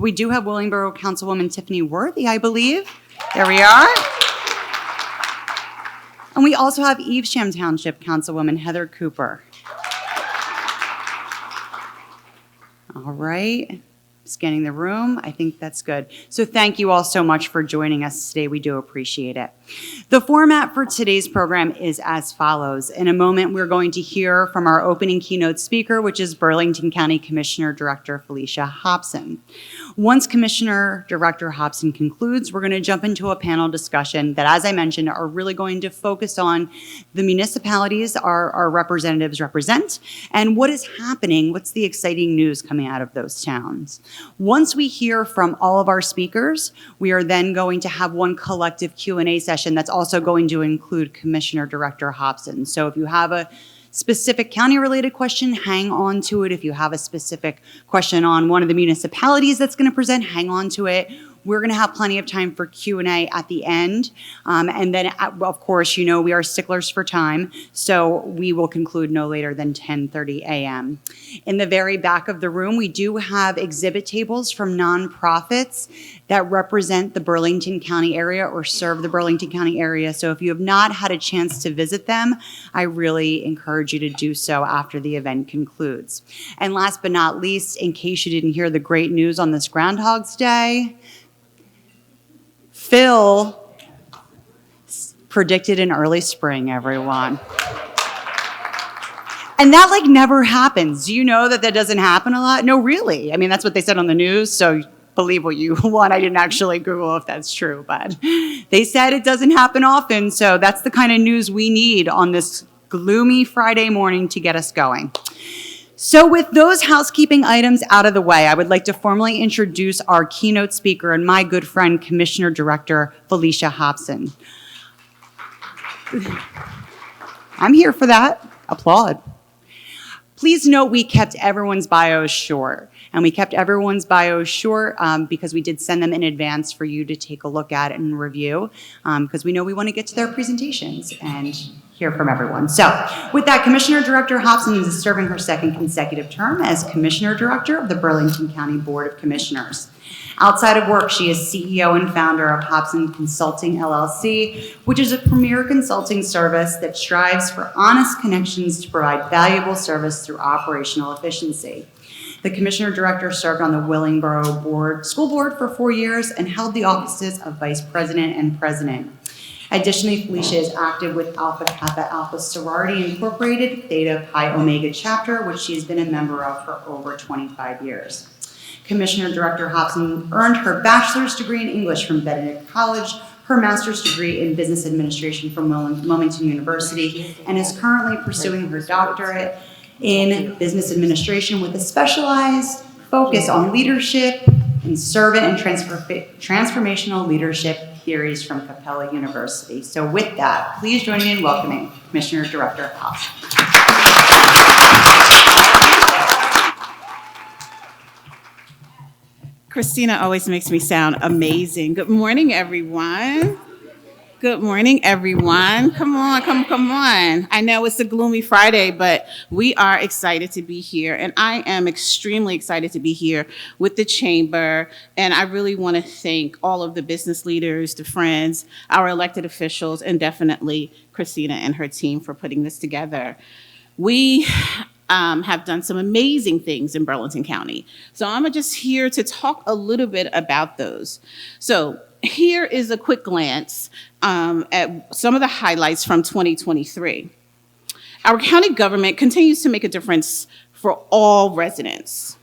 We do have Willingboro Councilwoman Tiffany Worthy, I believe. There we are. And we also have Evesham Township Councilwoman Heather Cooper. All right. Scanning the room. I think that's good. So thank you all so much for joining us today. We do appreciate it. The format for today's program is as follows. In a moment, we're going to hear from our opening keynote speaker, which is Burlington County Commissioner Director Felicia Hobson. Once Commissioner Director Hobson concludes, we're going to jump into a panel discussion that, as I mentioned, are really going to focus on the municipalities our representatives represent and what is happening, what's the exciting news coming out of those towns. Once we hear from all of our speakers, we are then going to have one collective Q&A session that's also going to include Commissioner Director Hobson. So if you have a specific county-related question, hang on to it. If you have a specific question on one of the municipalities that's going to present, hang on to it. We're going to have plenty of time for Q&A at the end. And then, of course, you know, we are sticklers for time, so we will conclude no later than 10:30 a.m. In the very back of the room, we do have exhibit tables from nonprofits that represent the Burlington County area or serve the Burlington County area. So if you have not had a chance to visit them, I really encourage you to do so after the event concludes. And last but not least, in case you didn't hear the great news on this Groundhog's Day, Phil predicted an early spring, everyone. And that like never happens. Do you know that doesn't happen a lot? No, really. I mean, that's what they said on the news, so believe what you want. I didn't actually Google if that's true, but they said it doesn't happen often, so that's the kind of news we need on this gloomy Friday morning to get us going. So with those housekeeping items out of the way, I would like to formally introduce our keynote speaker and my good friend, Commissioner Director Felicia Hobson. I'm here for that. Applaud. Please note we kept everyone's bios short. And we kept everyone's bios short because we did send them in advance for you to take a look at and review because we know we want to get to their presentations and hear from everyone. So with that, Commissioner Director Hobson is serving her second consecutive term as Commissioner Director of the Burlington County Board of Commissioners. Outside of work, she is CEO and founder of Hobson Consulting LLC, which is a premier consulting service that strives for honest connections to provide valuable service through operational efficiency. The Commissioner Director served on the Willingboro School Board for 4 years and held the offices of Vice President and President. Additionally, Felicia is active with Alpha Kappa Alpha Sorority Incorporated, Theta Pi Omega chapter, which she has been a member of for over 25 years. Commissioner Director Hobson earned her bachelor's degree in English from Benedict College, her master's degree in business administration from Wilmington University, and is currently pursuing her doctorate in business administration with a specialized focus on leadership and servant and transformational leadership theories from Capella University. So with that, please join me in welcoming Commissioner Director Hobson. Christina always makes me sound amazing. Good morning, everyone. Good morning, everyone. Come on. I know it's a gloomy Friday, but we are excited to be here. And I am extremely excited to be here with the Chamber. And I really want to thank all of the business leaders, the friends, our elected officials, and definitely Christina and her team for putting this together. We have done some amazing things in Burlington County. So I'm just here to talk a little bit about those. So here is a quick glance at some of the highlights from 2023. Our county government continues to make a difference for all residents.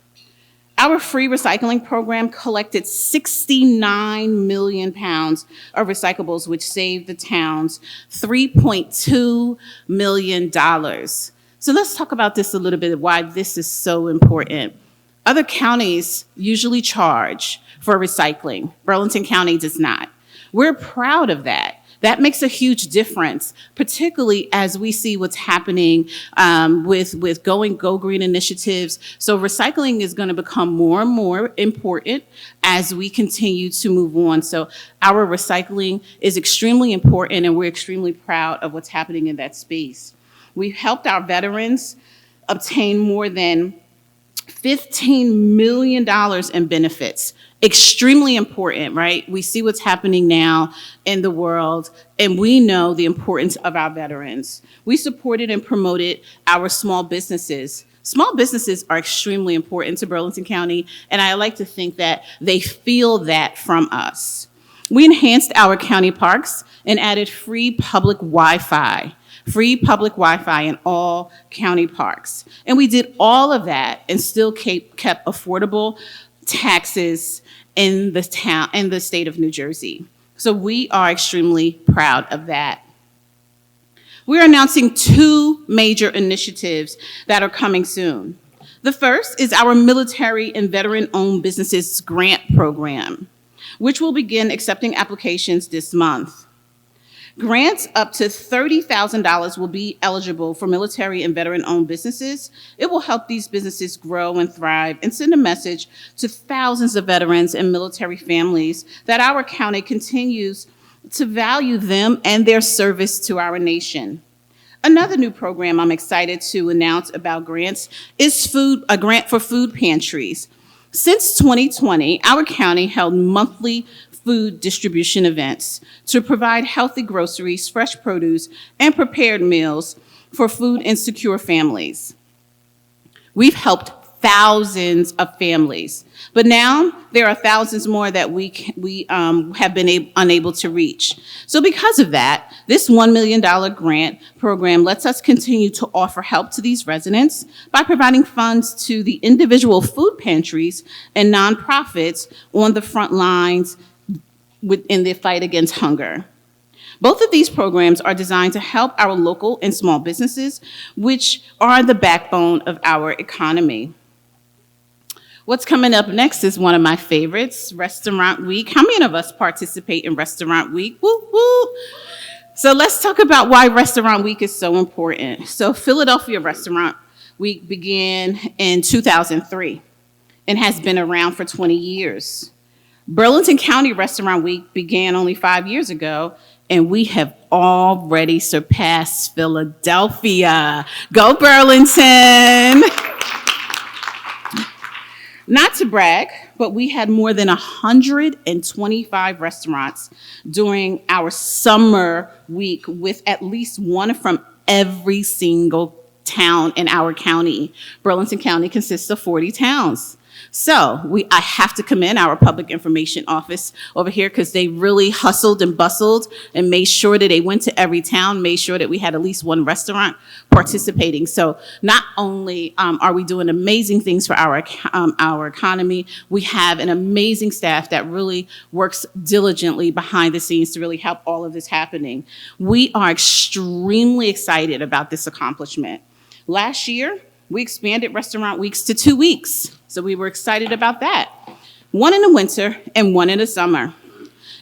Our free recycling program collected 69 million pounds of recyclables, which saved the towns $3.2 million. So let's talk about this a little bit, why this is so important. Other counties usually charge for recycling. Burlington County does not. We're proud of that. That makes a huge difference, particularly as we see what's happening with Go Green initiatives. So recycling is going to become more and more important as we continue to move on. So our recycling is extremely important, and we're extremely proud of what's happening in that space. We've helped our veterans obtain more than $15 million in benefits. Extremely important, right? We see what's happening now in the world, and we know the importance of our veterans. We supported and promoted our small businesses. Small businesses are extremely important to Burlington County, and I like to think that they feel that from us. We enhanced our county parks and added free public Wi-Fi in all county parks. And we did all of that and still kept affordable taxes in the state of New Jersey. So we are extremely proud of that. We're announcing 2 major initiatives that are coming soon. The first is our military and veteran-owned businesses grant program, which will begin accepting applications this month. Grants up to $30,000 will be eligible for military and veteran-owned businesses. It will help these businesses grow and thrive and send a message to thousands of veterans and military families that our county continues to value them and their service to our nation. Another new program I'm excited to announce about grants is a grant for food pantries. Since 2020, our county held monthly food distribution events to provide healthy groceries, fresh produce, and prepared meals for food insecure families. We've helped thousands of families, but now there are thousands more that we have been unable to reach. So because of that, this $1 million grant program lets us continue to offer help to these residents by providing funds to the individual food pantries and nonprofits on the front lines in the fight against hunger. Both of these programs are designed to help our local and small businesses, which are the backbone of our economy. What's coming up next is one of my favorites, Restaurant Week. How many of us participate in Restaurant Week? Woo, woo. So let's talk about why Restaurant Week is so important. So Philadelphia Restaurant Week began in 2003 and has been around for 20 years. Burlington County Restaurant Week began only 5 years ago, and we have already surpassed Philadelphia. Go Burlington! Not to brag, but we had more than 125 restaurants during our summer week, with at least one from every single town in our county. Burlington County consists of 40 towns. So I have to commend our public information office over here, because they really hustled and bustled and made sure that they went to every town, made sure that we had at least one restaurant participating. So not only are we doing amazing things for our economy, we have an amazing staff that really works diligently behind the scenes to really help all of this happening. We are extremely excited about this accomplishment. Last year, we expanded Restaurant Weeks to 2 weeks. So we were excited about that. One in the winter and one in the summer.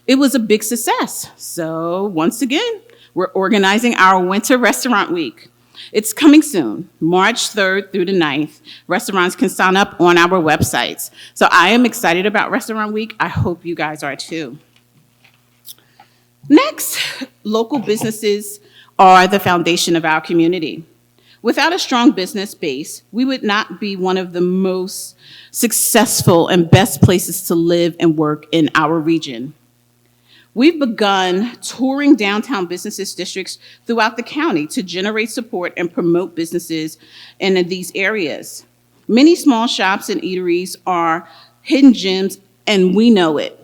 It was a big success. So once again, we're organizing our Winter Restaurant Week. It's coming soon, March 3rd through the 9th. Restaurants can sign up on our websites. So I am excited about Restaurant Week. I hope you guys are too. Next, local businesses are the foundation of our community. Without a strong business base, we would not be one of the most successful and best places to live and work in our region. We've begun touring downtown businesses districts throughout the county to generate support and promote businesses in these areas. Many small shops and eateries are hidden gems, and we know it.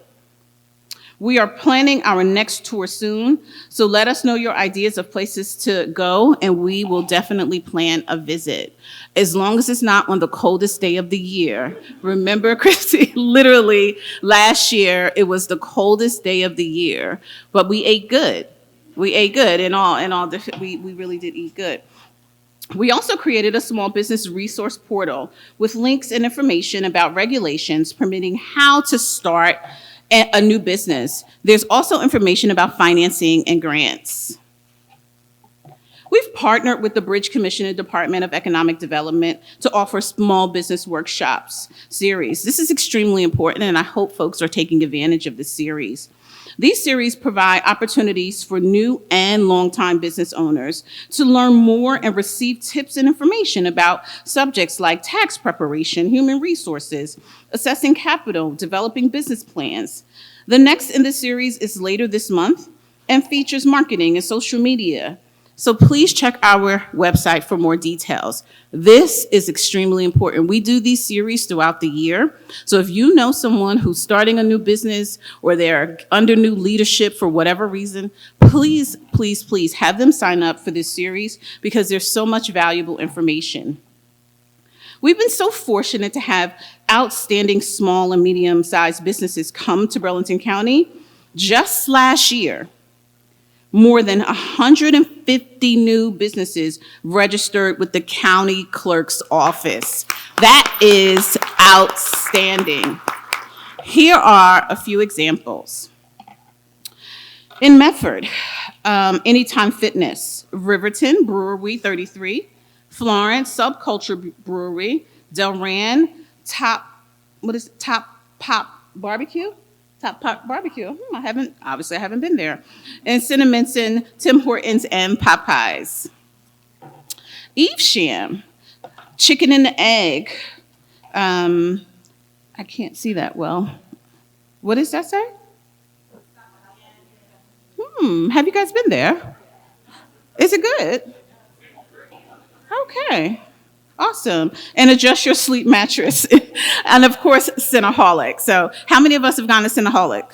We are planning our next tour soon, so let us know your ideas of places to go, and we will definitely plan a visit, as long as it's not on the coldest day of the year. Remember, Christy, literally last year, it was the coldest day of the year, but we ate good. We ate good we really did eat good. We also created a small business resource portal with links and information about regulations permitting how to start a new business. There's also information about financing and grants. We've partnered with the Bridge Commission and Department of Economic Development to offer small business workshops series. This is extremely important, and I hope folks are taking advantage of this series. These series provide opportunities for new and longtime business owners to learn more and receive tips and information about subjects like tax preparation, human resources, assessing capital, developing business plans. The next in the series is later this month and features marketing and social media. So please check our website for more details. This is extremely important. We do these series throughout the year. So if you know someone who's starting a new business or they're under new leadership for whatever reason, please, please, please have them sign up for this series because there's so much valuable information. We've been so fortunate to have outstanding small and medium-sized businesses come to Burlington County. Just last year, more than 150 new businesses registered with the county clerk's office. That is outstanding. Here are a few examples. In Medford, Anytime Fitness, Riverton Brewery 33, Florence Subculture Brewery, Delran Top Pop Barbecue? Top Pop Barbecue. I haven't been there. And Cinnaminson, Tim Hortons, and Popeyes. Evesham, Chicken and Egg. I can't see that well. What does that say? Have you guys been there? Is it good? Okay. Awesome. And Adjust Your Sleep Mattress. And of course, Cinnaholic. So how many of us have gone to Cinnaholic?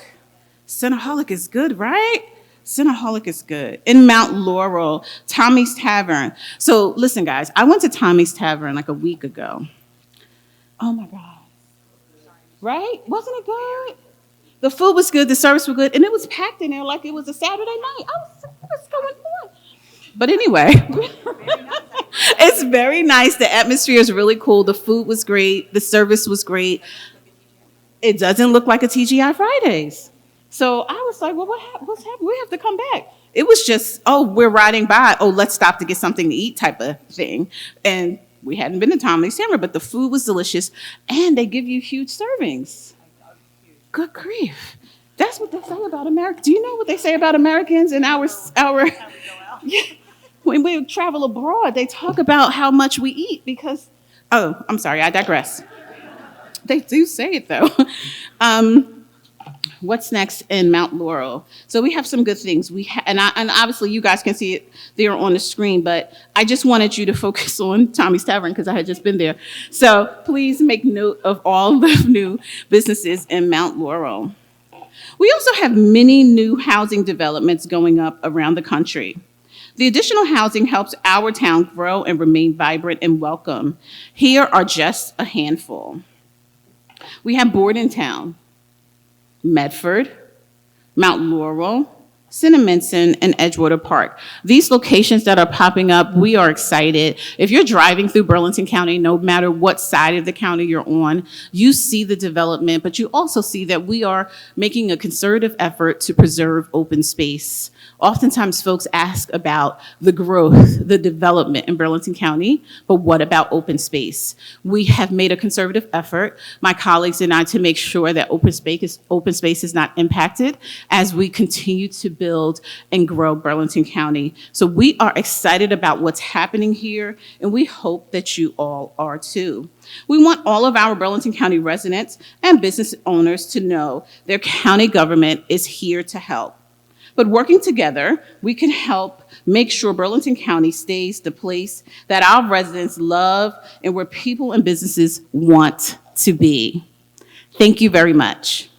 Cinnaholic is good, right? Cinnaholic is good. In Mount Laurel, Tommy's Tavern. So listen, guys, I went to Tommy's Tavern like a week ago. Oh my God. Right? Wasn't it good? The food was good, the service was good, and it was packed in there like it was a Saturday night. I was like, what's going on? But anyway, it's very nice. The atmosphere is really cool. The food was great. The service was great. It doesn't look like a TGI Fridays. So I was like, well, what's happening? We have to come back. It was just, oh, we're riding by. Oh, let's stop to get something to eat type of thing. And we hadn't been to Tommy's Tavern, but the food was delicious. And they give you huge servings. Good grief. That's what they say about America. Do you know what they say about Americans and our yeah, when we travel abroad, they talk about how much we eat because, oh, I'm sorry, I digress. They do say it though. What's next in Mount Laurel? So we have some good things. And obviously you guys can see it there on the screen, but I just wanted you to focus on Tommy's Tavern because I had just been there. So please make note of all the new businesses in Mount Laurel. We also have many new housing developments going up around the country. The additional housing helps our town grow and remain vibrant and welcome. Here are just a handful. We have Bordentown, Medford, Mount Laurel, Cinnaminson, and Edgewater Park. These locations that are popping up, we are excited. If you're driving through Burlington County, no matter what side of the county you're on, you see the development, but you also see that we are making a concerted effort to preserve open space. Oftentimes folks ask about the growth, the development in Burlington County, but what about open space? We have made a conservative effort, my colleagues and I, to make sure that open space is not impacted as we continue to build and grow Burlington County. So we are excited about what's happening here, and we hope that you all are too. We want all of our Burlington County residents and business owners to know their county government is here to help. But working together, we can help make sure Burlington County stays the place that our residents love and where people and businesses want to be. Thank you very much.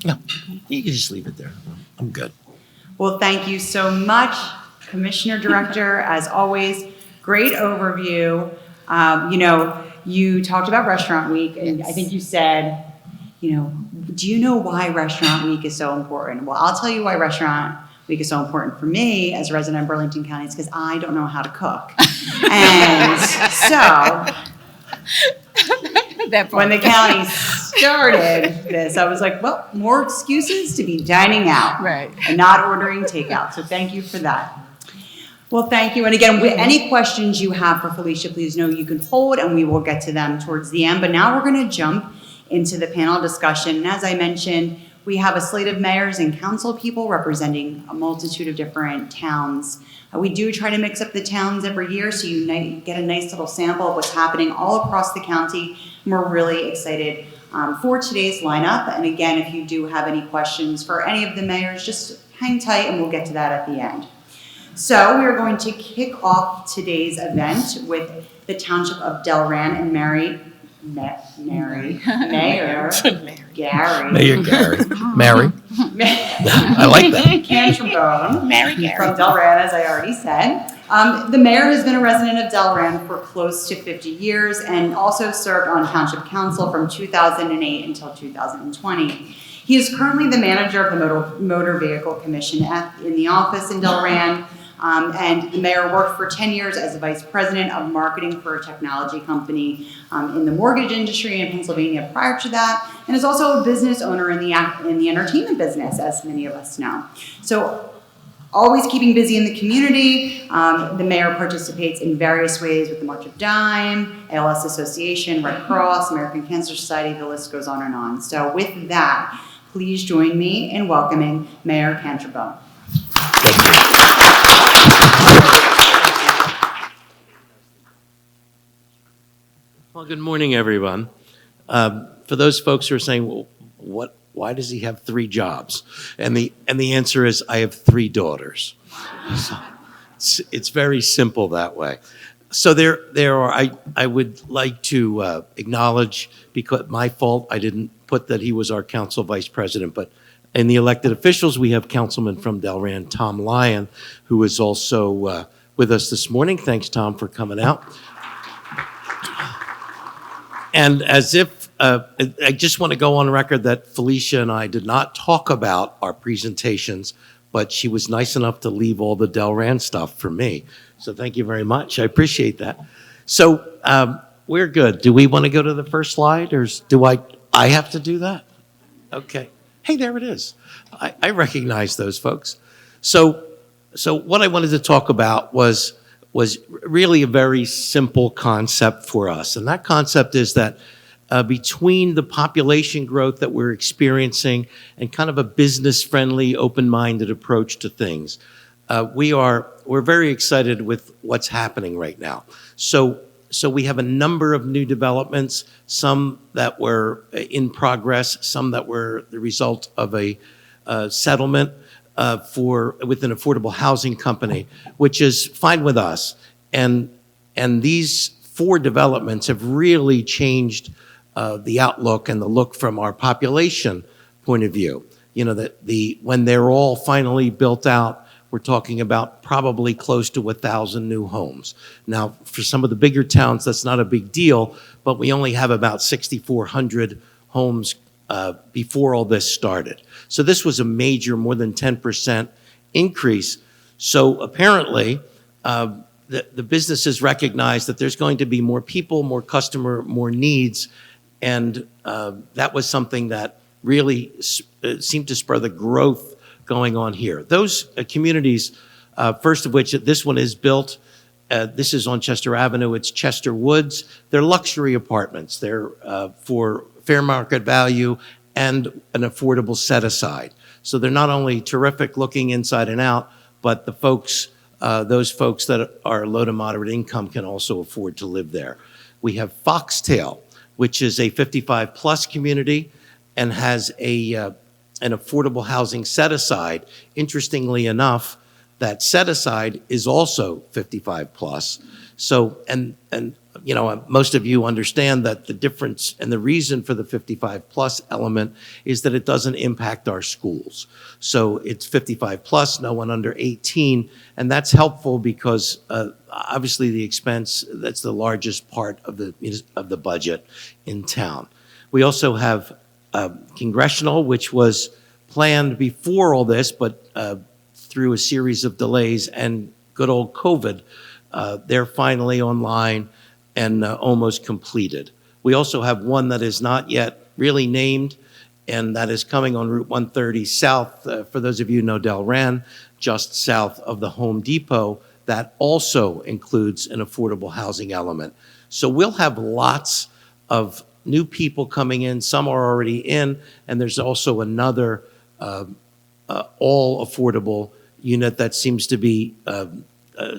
No, you can just leave it there. I'm good. Well, thank you so much, Commissioner Director. As always, great overview. You talked about Restaurant Week, and I think you said, do you know why Restaurant Week is so important? Well, I'll tell you why Restaurant Week is so important for me as a resident of Burlington County. It's because I don't know how to cook. And so That when part. the county started this, I was like, well, more excuses to be dining out. Right. And not ordering takeout. So thank you for that. Well, thank you. And again, any questions you have for Felicia, please know you can hold and we will get to them towards the end. But now we're going to jump into the panel discussion. And as I mentioned, we have a slate of mayors and council people representing a multitude of different towns. We do try to mix up the towns every year so you get a nice little sample of what's happening all across the county. And we're really excited for today's lineup. And again, if you do have any questions for any of the mayors, just hang tight and we'll get to that at the end. So we are going to kick off today's event with the Township of Delran and Mayor Gary. Mayor Gary. Mary. I like that. Cantrobone. Mary Gary. From Delran, as I already said. The mayor has been a resident of Delran for close to 50 years and also served on Township Council from 2008 until 2020. He is currently the manager of the Motor Vehicle Commission in the office in Delran. And the mayor worked for 10 years as a vice president of marketing for a technology company in the mortgage industry in Pennsylvania prior to that, and is also a business owner in the entertainment business, as many of us know. So always keeping busy in the community. The mayor participates in various ways with the March of Dime, ALS Association, Red Cross, American Cancer Society, the list goes on and on. So with that, please join me in welcoming Mayor Cantrobone. Well, good morning, everyone. For those folks who are saying, well, why does he have 3 jobs? And the answer is, I have 3 daughters. So it's very simple that way. So there are, I would like to acknowledge, because my fault, I didn't put that he was our council vice president, but in the elected officials, we have Councilman from Delran, Tom Lyon, who is also with us this morning. Thanks, Tom, for coming out. And as if, I just want to go on record that Felicia and I did not talk about our presentations, but she was nice enough to leave all the Delran stuff for me. So thank you very much. I appreciate that. So we're good. Do we want to go to the first slide, or do I have to do that? Okay. Hey, there it is. I recognize those folks. So what I wanted to talk about was really a very simple concept for us. And that concept is that between the population growth that we're experiencing and kind of a business-friendly, open-minded approach to things, we're very excited with what's happening right now. So we have a number of new developments, some that were in progress, some that were the result of a settlement with an affordable housing company, which is fine with us. And these 4 developments have really changed the outlook and the look from our population point of view. You know, that when they're all finally built out, we're talking about probably close to 1,000 new homes. Now, for some of the bigger towns, that's not a big deal, but we only have about 6,400 homes before all this started. So this was a major, more than 10% increase. So apparently, the businesses recognize that there's going to be more people, more customer, more needs, and that was something that really seemed to spur the growth going on here. Those communities, first of which this one is built, this is on Chester Avenue, it's Chester Woods. They're luxury apartments. They're for fair market value and an affordable set aside. So they're not only terrific looking inside and out, but the folks, those folks that are low to moderate income can also afford to live there. We have Foxtail, which is a 55 plus community and has an affordable housing set aside. Interestingly enough, that set aside is also 55 plus. So, and you know, most of you understand that the difference and the reason for the 55 plus element is that it doesn't impact our schools. So it's 55 plus, no one under 18, and that's helpful because obviously the expense, that's the largest part of the budget in town. We also have Congressional, which was planned before all this, but through a series of delays and good old COVID, they're finally online and almost completed. We also have one that is not yet really named, and that is coming on Route 130 south, for those of you who know Delran, just south of the Home Depot, that also includes an affordable housing element. So we'll have lots of new people coming in. Some are already in, and there's also another all affordable unit that seems to be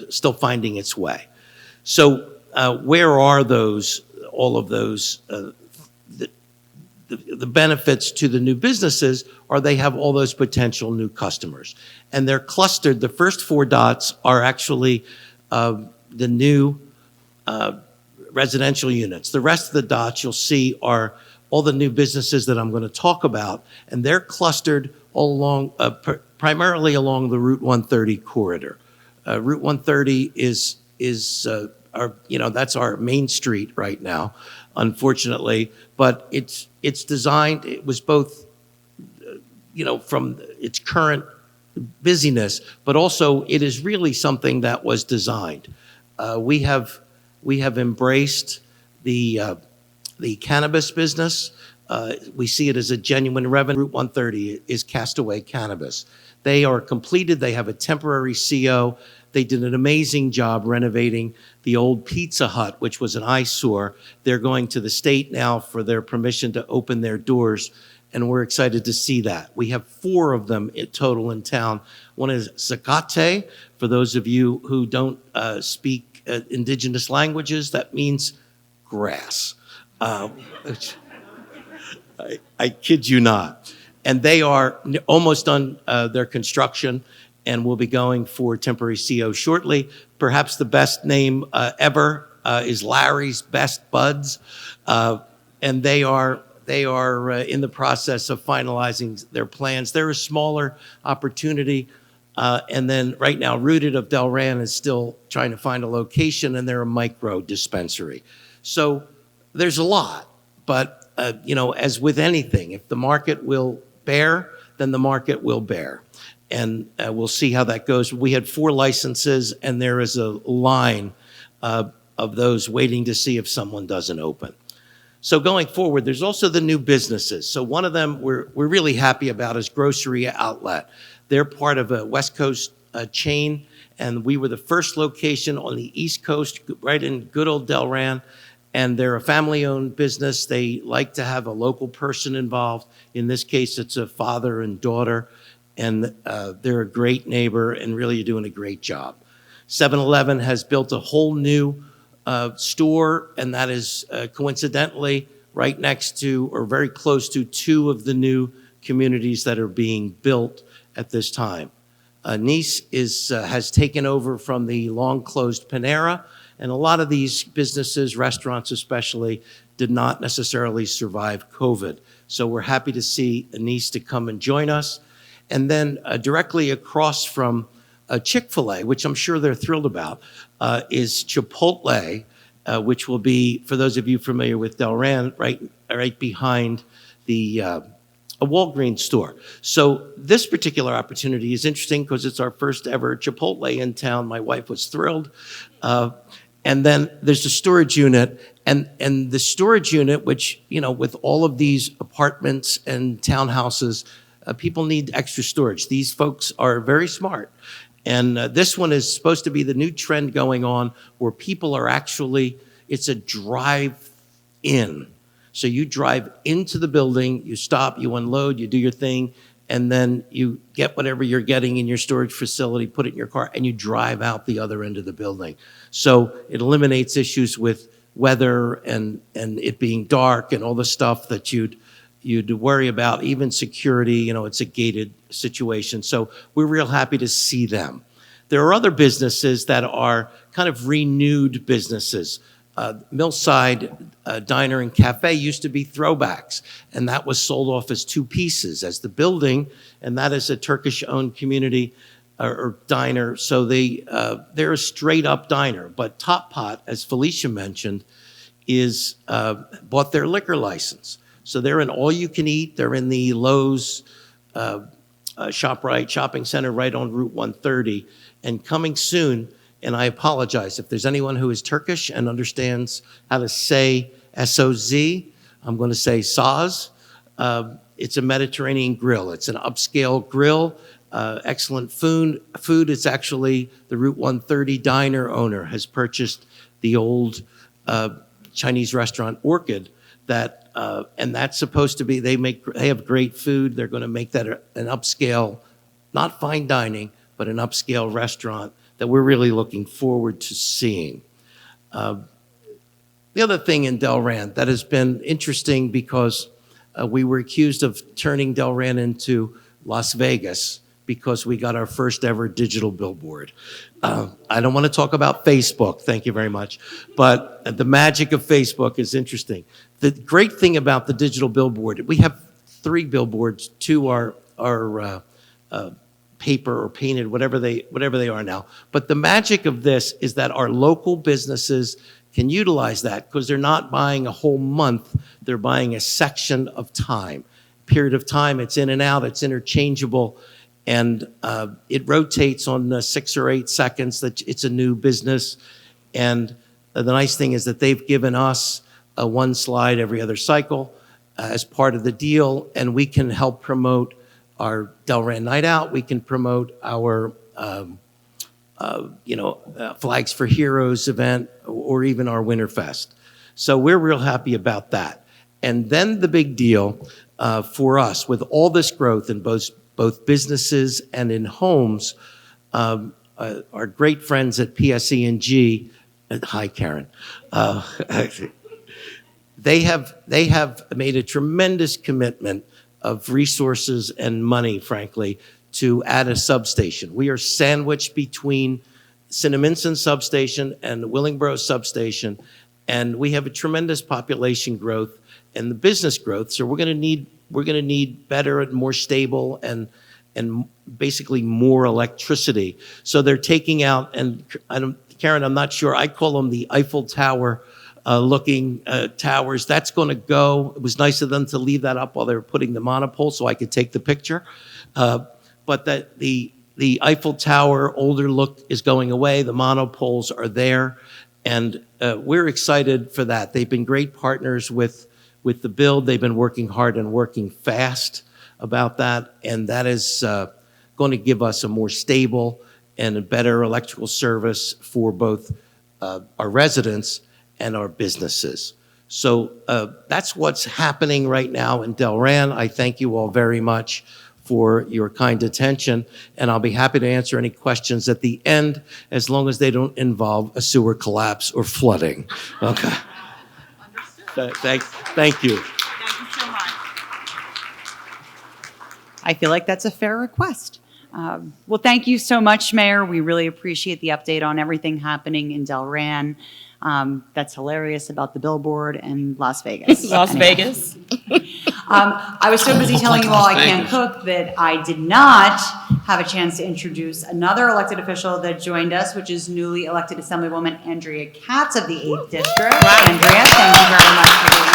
still finding its way. So where are all of those, the benefits to the new businesses are they have all those potential new customers. And they're clustered. The first 4 dots are actually the new residential units. The rest of the dots you'll see are all the new businesses that I'm going to talk about, and they're clustered all along, primarily along the Route 130 corridor. Route 130 is that's our main street right now, unfortunately, but it's designed, it was both, from its current busyness, but also it is really something that was designed. We have embraced the cannabis business. We see it as a genuine revenue. Route 130 is Castaway Cannabis. They are completed. They have a temporary CO. They did an amazing job renovating the old Pizza Hut, which was an eyesore. They're going to the state now for their permission to open their doors, and we're excited to see that. We have 4 of them in total in town. One is Zacate. For those of you who don't speak indigenous languages, that means grass. I kid you not. And they are almost done their construction and will be going for temporary CO shortly. Perhaps the best name ever is Larry's Best Buds. And they are in the process of finalizing their plans. They're a smaller opportunity. And then right now, Rooted of Delran is still trying to find a location, and they're a micro dispensary. So there's a lot, but as with anything, if the market will bear, then the market will bear. And we'll see how that goes. We had 4 licenses, and there is a line of those waiting to see if someone doesn't open. So going forward, there's also the new businesses. So one of them we're really happy about is Grocery Outlet. They're part of a West Coast chain, and we were the first location on the East Coast, right in good old Delran. And they're a family-owned business. They like to have a local person involved. In this case, it's a father and daughter, and they're a great neighbor and really doing a great job. 7-Eleven has built a whole new store, and that is coincidentally right next to or very close to 2 of the new communities that are being built at this time. Nice has taken over from the long-closed Panera, and a lot of these businesses, restaurants especially, did not necessarily survive COVID. So we're happy to see Nice to come and join us. And then directly across from Chick-fil-A, which I'm sure they're thrilled about, is Chipotle, which will be, for those of you familiar with Delran, right behind the a Walgreens store. So this particular opportunity is interesting because it's our first ever Chipotle in town. My wife was thrilled. And then there's a storage unit, and the storage unit, which, with all of these apartments and townhouses, people need extra storage. These folks are very smart. And this one is supposed to be the new trend going on where people are actually, it's a drive-in. So you drive into the building, you stop, you unload, you do your thing, and then you get whatever you're getting in your storage facility, put it in your car, and you drive out the other end of the building. So it eliminates issues with weather and it being dark and all the stuff that you'd worry about, even security. It's a gated situation. So we're real happy to see them. There are other businesses that are kind of renewed businesses. Millside Diner and Cafe used to be throwbacks, and that was sold off as 2 pieces, as the building, and that is a Turkish-owned community or diner. So they're a straight-up diner. But Top Pot, as Felicia mentioned, is bought their liquor license. So they're an all-you-can-eat. They're in the Lowe's ShopRite shopping center right on Route 130, and coming soon. And I apologize if there's anyone who is Turkish and understands how to say S-O-Z. I'm going to say Soz. It's a Mediterranean grill. It's an upscale grill. Excellent food. It's actually the Route 130 diner owner has purchased the old Chinese restaurant Orchid and that's supposed to be, they have great food. They're going to make that an upscale, not fine dining, but an upscale restaurant that we're really looking forward to seeing. The other thing in Delran that has been interesting because we were accused of turning Delran into Las Vegas because we got our first ever digital billboard. I don't want to talk about Facebook, thank you very much, but the magic of Facebook is interesting. The great thing about the digital billboard, we have 3 billboards, 2 are paper or painted, whatever they are now. But the magic of this is that our local businesses can utilize that because they're not buying a whole month, they're buying a section of time. Period of time, it's in and out, it's interchangeable, and it rotates on 6 or 8 seconds that it's a new business. And the nice thing is that they've given us a 1 slide every other cycle as part of the deal, and we can help promote our Delran Night Out. We can promote our Flags for Heroes event, or even our Winterfest. So we're real happy about that. And then the big deal for us, with all this growth in both businesses and in homes, our great friends at PSE&G, hi Karen, they have made a tremendous commitment of resources and money, frankly, to add a substation. We are sandwiched between Cinnaminson substation and the Willingboro substation, and we have a tremendous population growth and the business growth. So we're going to need better and more stable and basically more electricity. So they're taking out, and Karen, I'm not sure, I call them the Eiffel Tower looking towers. That's going to go. It was nice of them to leave that up while they were putting the monopole so I could take the picture. But that the Eiffel Tower older look is going away. The monopoles are there, and we're excited for that. They've been great partners with the build. They've been working hard and working fast about that, and that is going to give us a more stable and a better electrical service for both our residents and our businesses. So that's what's happening right now in Delran. I thank you all very much for your kind attention, and I'll be happy to answer any questions at the end, as long as they don't involve a sewer collapse or flooding. Okay. Thank you. Thank you so much. I feel like that's a fair request. Well, thank you so much, Mayor. We really appreciate the update on everything happening in Delran. That's hilarious about the billboard and Las Vegas. Las Vegas. I was so busy telling you all I can't cook that I did not have a chance to introduce another elected official that joined us, which is newly elected Assemblywoman Andrea Katz of the 8th District. Andrea, thank you very much for being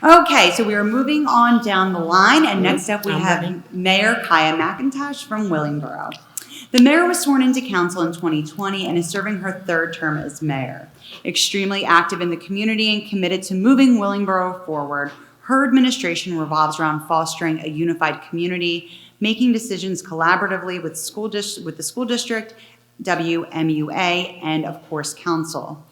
here. Okay, so we are moving on down the line, and next up we have Mayor Kaya McIntosh from Willingboro. The mayor was sworn into council in 2020 and is serving her 3rd term as mayor. Extremely active in the community and committed to moving Willingboro forward, her administration revolves around fostering a unified community, making decisions collaboratively with the school district, WMUA, and of course council.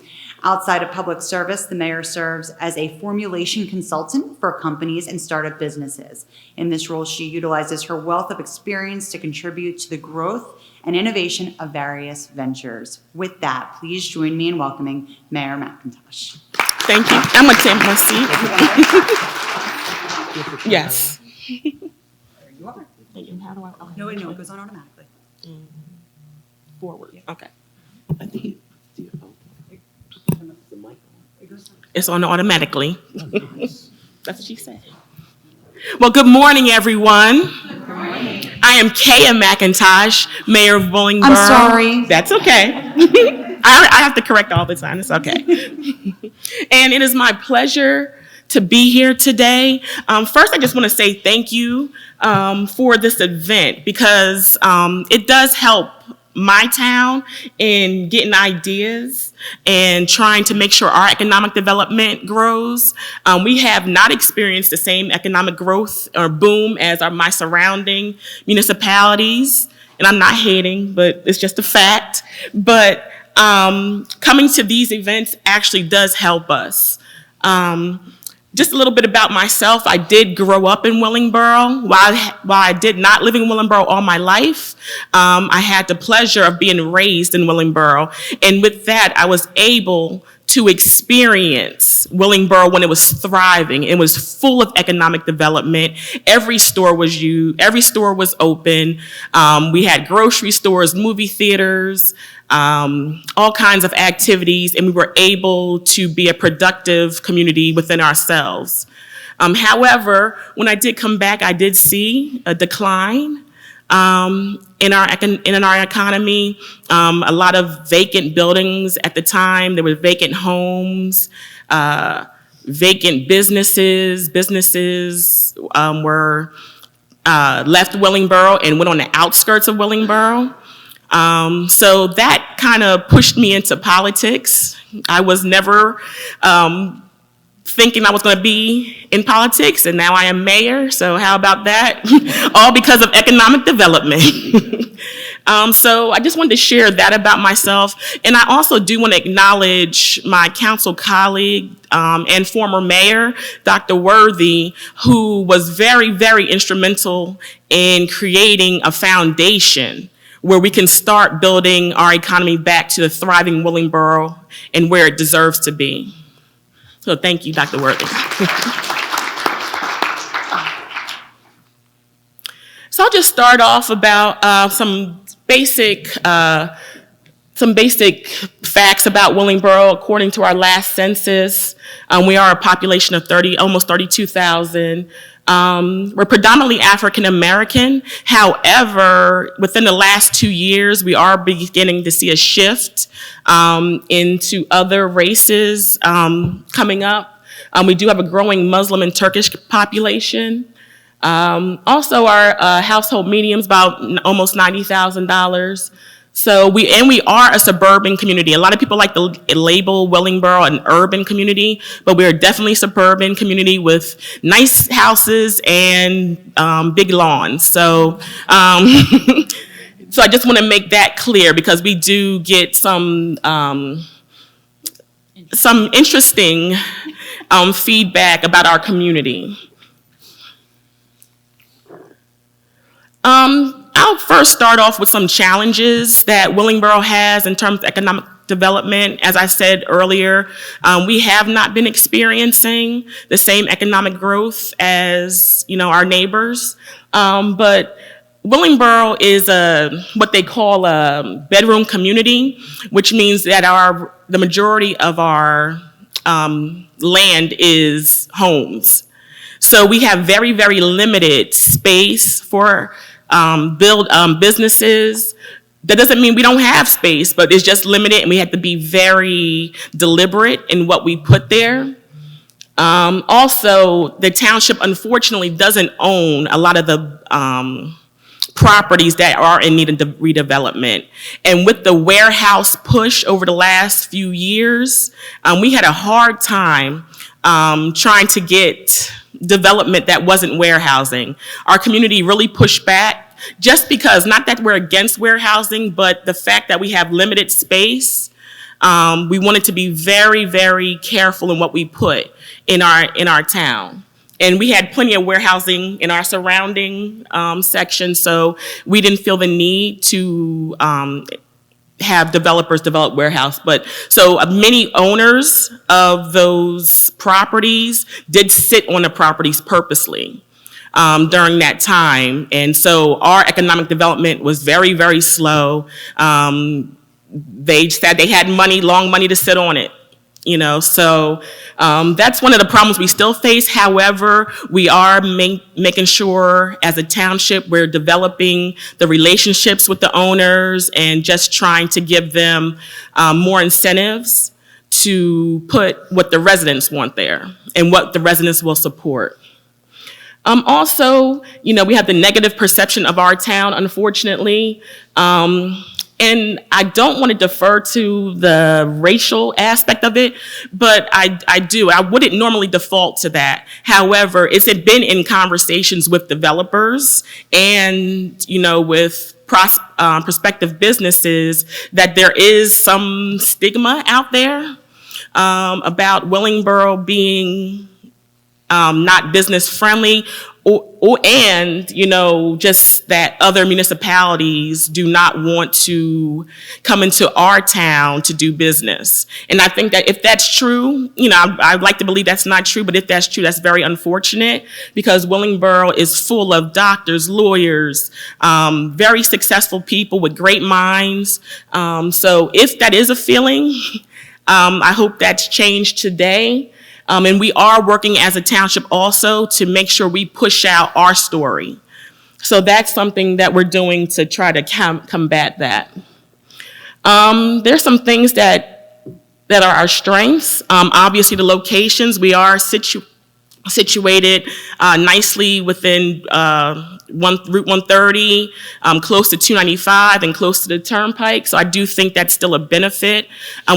Outside of public service, the mayor serves as a formulation consultant for companies and startup businesses. In this role, she utilizes her wealth of experience to contribute to the growth and innovation of various ventures. With that, please join me in welcoming Mayor McIntosh. Thank you. I'm gonna take my seat. Yes. There you are. How do I? Okay. No, it goes on automatically. Forward. Okay. I think It's on automatically. That's what she said. Well, good morning, everyone. Good morning. I am Kaya McIntosh, Mayor of Willingboro. I'm sorry. That's okay. I have to correct all the time. It's okay. And it is my pleasure to be here today. First, I just want to say thank you for this event, because it does help my town in getting ideas and trying to make sure our economic development grows. We have not experienced the same economic growth or boom as my surrounding municipalities. And I'm not hating, but it's just a fact. But coming to these events actually does help us. Just a little bit about myself. I did grow up in Willingboro. While I did not live in Willingboro all my life, I had the pleasure of being raised in Willingboro. And with that, I was able to experience Willingboro when it was thriving. It was full of economic development. Every store was open. We had grocery stores, movie theaters, all kinds of activities, and we were able to be a productive community within ourselves. However, when I did come back, I did see a decline in our economy. A lot of vacant buildings at the time. There were vacant homes, vacant businesses. Businesses were left Willingboro and went on the outskirts of Willingboro. So that kind of pushed me into politics. I was never thinking I was going to be in politics, and now I am mayor, so how about that? All because of economic development. So I just wanted to share that about myself, and I also do want to acknowledge my council colleague and former mayor, Dr. Worthy, who was very, very instrumental in creating a foundation where we can start building our economy back to the thriving Willingboro and where it deserves to be. So thank you, Dr. Worthy. So I'll just start off about some basic facts about Willingboro. According to our last census, we are a population of almost 32,000. We're predominantly African American. However, within the last 2 years, we are beginning to see a shift into other races coming up. We do have a growing Muslim and Turkish population. Also, our household median is about almost $90,000. So we are a suburban community. A lot of people like to label Willingboro an urban community, but we're definitely a suburban community with nice houses and big lawns. So, so I just want to make that clear because we do get some interesting feedback about our community. I'll first start off with some challenges that Willingboro has in terms of economic development. As I said earlier, we have not been experiencing the same economic growth as our neighbors, but Willingboro is what they call a bedroom community, which means that the majority of our land is homes. So we have very, very limited space for businesses. That doesn't mean we don't have space, but it's just limited, and we have to be very deliberate in what we put there. Also, the township unfortunately doesn't own a lot of the properties that are in need of redevelopment. And with the warehouse push over the last few years, we had a hard time trying to get development that wasn't warehousing. Our community really pushed back just because, not that we're against warehousing, but the fact that we have limited space. We wanted to be very, very careful in what we put in our town. And we had plenty of warehousing in our surrounding section, so we didn't feel the need to have developers develop warehouse. But so many owners of those properties did sit on the properties purposely during that time. And so our economic development was very, very slow. They said they had long money to sit on it. So that's one of the problems we still face. However, we are making sure as a township we're developing the relationships with the owners and just trying to give them more incentives to put what the residents want there and what the residents will support. Also, we have the negative perception of our town, unfortunately. And I don't want to defer to the racial aspect of it, but I do. I wouldn't normally default to that. However, it's been in conversations with developers and, with prospective businesses that there is some stigma out there about Willingboro being not business friendly, and just that other municipalities do not want to come into our town to do business. And I think that if that's true, I'd like to believe that's not true, but if that's true, that's very unfortunate, because Willingboro is full of doctors, lawyers, very successful people with great minds. So if that is a feeling, I hope that's changed today. And we are working as a township also to make sure we push out our story. So that's something that we're doing to try to combat that. There's some things that are our strengths. Obviously, the locations. We are situated nicely within Route 130, close to 295, and close to the Turnpike. So I do think that's still a benefit.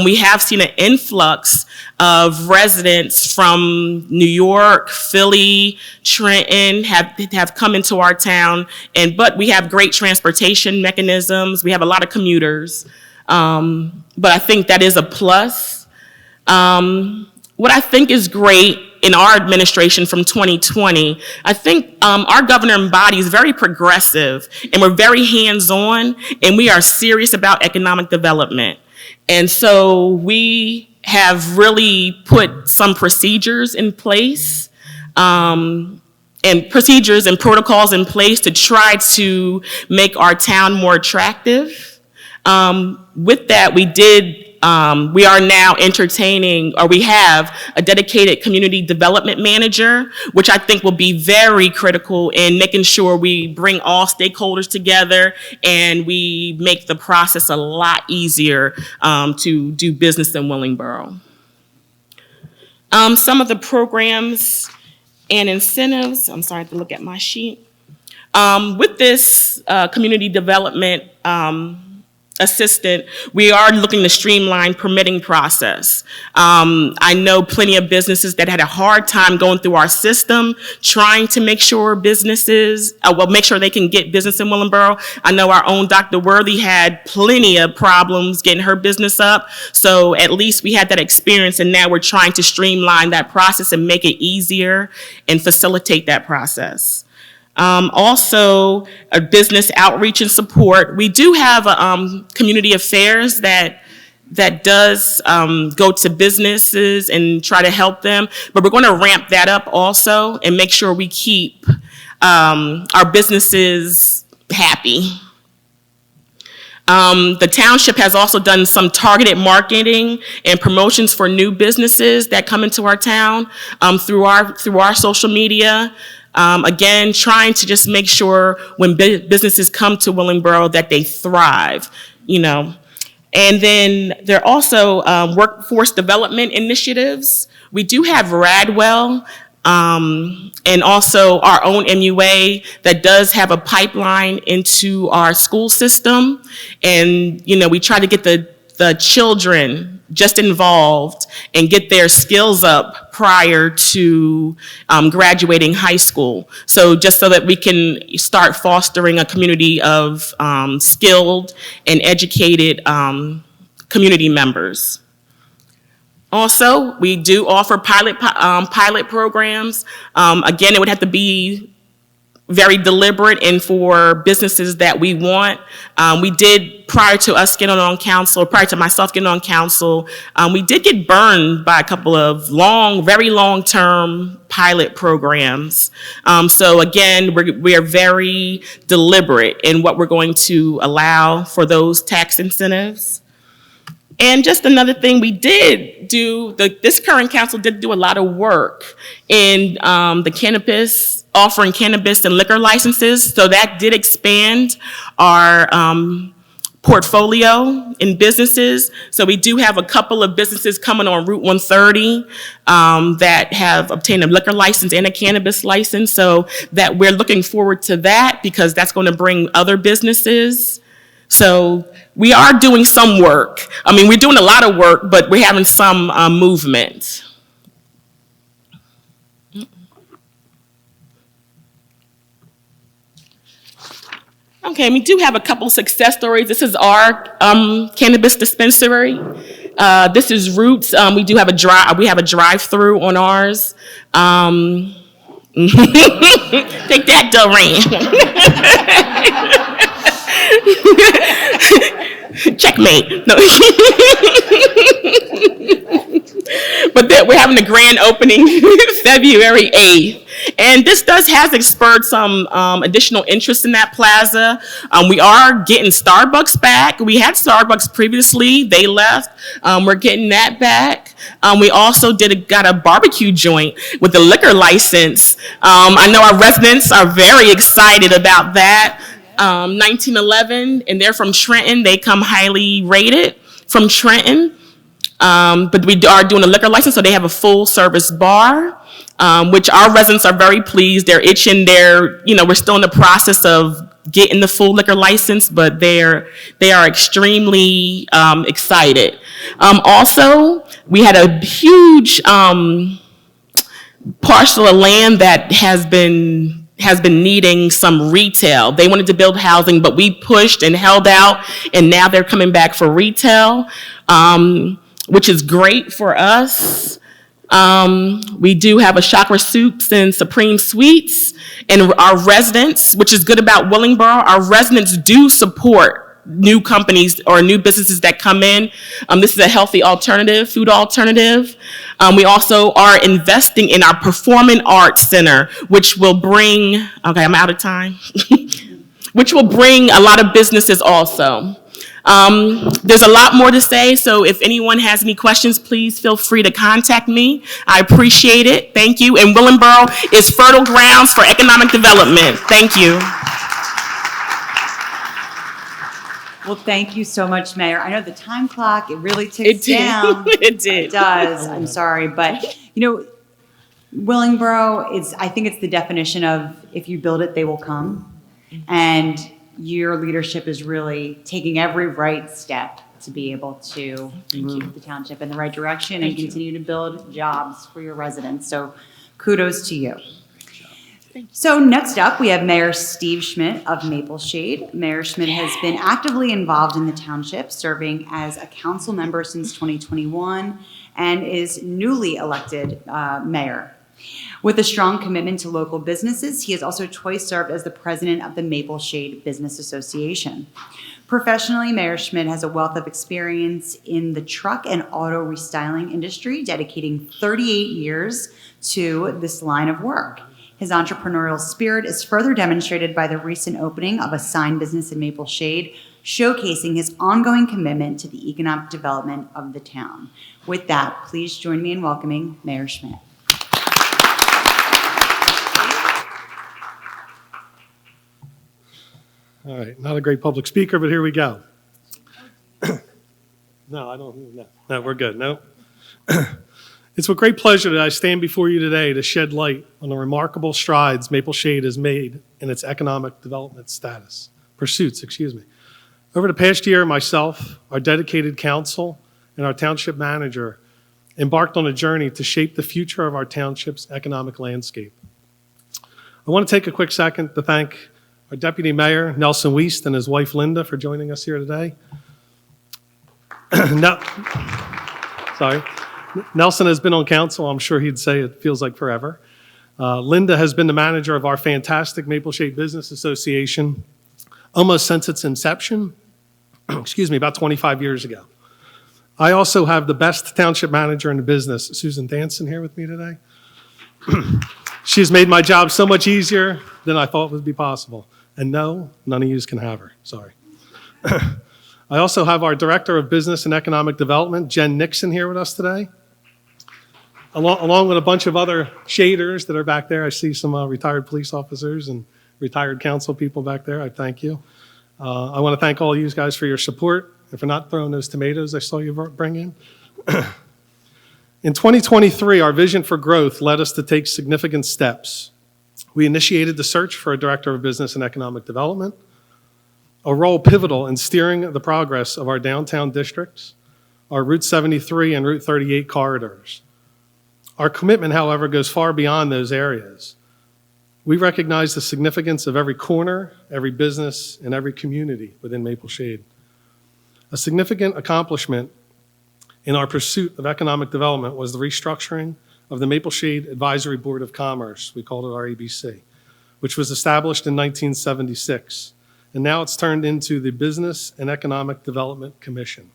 We have seen an influx of residents from New York, Philly, Trenton have come into our town, but we have great transportation mechanisms. We have a lot of commuters, but I think that is a plus. What I think is great in our administration from 2020, I think our governing body is very progressive, and we're very hands-on, and we are serious about economic development. And so we have really put some procedures in place, and procedures and protocols in place to try to make our town more attractive. With that, we are now entertaining, or we have a dedicated community development manager, which I think will be very critical in making sure we bring all stakeholders together and we make the process a lot easier to do business in Willingboro. Some of the programs and incentives, I'm sorry, I have to look at my sheet. With this community development assistant, we are looking to streamline permitting process. I know plenty of businesses that had a hard time going through our system, trying to make sure make sure they can get business in Willingboro. I know our own Dr. Worthy had plenty of problems getting her business up, so at least we had that experience, and now we're trying to streamline that process and make it easier and facilitate that process. Also, a business outreach and support. We do have community affairs that does go to businesses and try to help them, but we're going to ramp that up also and make sure we keep our businesses happy. The township has also done some targeted marketing and promotions for new businesses that come into our town through our social media. Again, trying to just make sure when businesses come to Willingboro that they thrive, And then there are also workforce development initiatives. We do have Radwell and also our own MUA that does have a pipeline into our school system. And, we try to get the children just involved and get their skills up prior to graduating high school. So just so that we can start fostering a community of skilled and educated community members. Also, we do offer pilot programs. Again, it would have to be very deliberate and for businesses that we want. We did, prior to myself getting on council, we did get burned by a couple of very long-term pilot programs. So again, we are very deliberate in what we're going to allow for those tax incentives. And just another thing we did do, this current council did do a lot of work in offering cannabis and liquor licenses. So that did expand our portfolio in businesses. So we do have a couple of businesses coming on Route 130 that have obtained a liquor license and a cannabis license. So that we're looking forward to that because that's going to bring other businesses. So we are doing some work. I mean, we're doing a lot of work, but we're having some movement. Okay, we do have a couple success stories. This is our cannabis dispensary. This is Roots. We do have a drive-through on ours. Take that, Doreen. Checkmate. No. But we're having a grand opening February 8th. And this has spurred some additional interest in that plaza. We are getting Starbucks back. We had Starbucks previously. They left. We're getting that back. We also got a barbecue joint with a liquor license. I know our residents are very excited about that. 1911, and they're from Trenton. They come highly rated from Trenton. But we are doing a liquor license, so they have a full service bar, which our residents are very pleased. They're itching. We're still in the process of getting the full liquor license, but they are extremely excited. Also, we had a huge parcel of land that has been needing some retail. They wanted to build housing, but we pushed and held out, and now they're coming back for retail, which is great for us. We do have a Chakra Soups and Supreme Sweets, and our residents, which is good about Willingboro, our residents do support new companies or new businesses that come in. This is a healthy alternative, food alternative. We also are investing in our Performing Arts Center, which will bring, okay, I'm out of time, which will bring a lot of businesses also. There's a lot more to say, so if anyone has any questions, please feel free to contact me. I appreciate it. Thank you. And Willingboro is fertile grounds for economic development. Thank you. Well, thank you so much, Mayor. I know the time clock, it really ticks down. It did. It does. I'm sorry. But, Willingboro I think it's the definition of if you build it, they will come. And your leadership is really taking every right step to be able to move the township in the right direction and continue to build jobs for your residents. So kudos to you. So next up, we have Mayor Steve Schmidt of Maple Shade. Mayor Schmidt has been actively involved in the township, serving as a council member since 2021 and is newly elected mayor. With a strong commitment to local businesses, he has also twice served as the president of the Maple Shade Business Association. Professionally, Mayor Schmidt has a wealth of experience in the truck and auto restyling industry, dedicating 38 years to this line of work. His entrepreneurial spirit is further demonstrated by the recent opening of a sign business in Maple Shade, showcasing his ongoing commitment to the economic development of the town. With that, please join me in welcoming Mayor Schmidt. All right, not a great public speaker, but here we go. No, I don't, no, we're good, no. It's with great pleasure that I stand before you today to shed light on the remarkable strides Maple Shade has made in its economic development pursuits. Over the past year, myself, our dedicated council, and our township manager embarked on a journey to shape the future of our township's economic landscape. I want to take a quick second to thank our Deputy Mayor, Nelson Wiest, and his wife, Linda, for joining us here today. Nelson has been on council. I'm sure he'd say it feels like forever. Linda has been the manager of our fantastic Maple Shade Business Association almost since its inception, about 25 years ago. I also have the best township manager in the business, Susan Danson, here with me today. She's made my job so much easier than I thought would be possible. And no, none of you can have her, sorry. I also have our Director of Business and Economic Development, Jen Nixon, here with us today. Along with a bunch of other shaders that are back there. I see some retired police officers and retired council people back there. I thank you. I want to thank all you guys for your support and for not throwing those tomatoes I saw you bring in. In 2023, our vision for growth led us to take significant steps. We initiated the search for a Director of Business and Economic Development. a role pivotal in steering the progress of our downtown districts, our Route 73 and Route 38 corridors. Our commitment, however, goes far beyond those areas. We recognize the significance of every corner, every business, and every community within Maple Shade. A significant accomplishment in our pursuit of economic development was the restructuring of the Maple Shade Advisory Board of Commerce, we called it our ABC, which was established in 1976, and now it's turned into the Business and Economic Development Commission.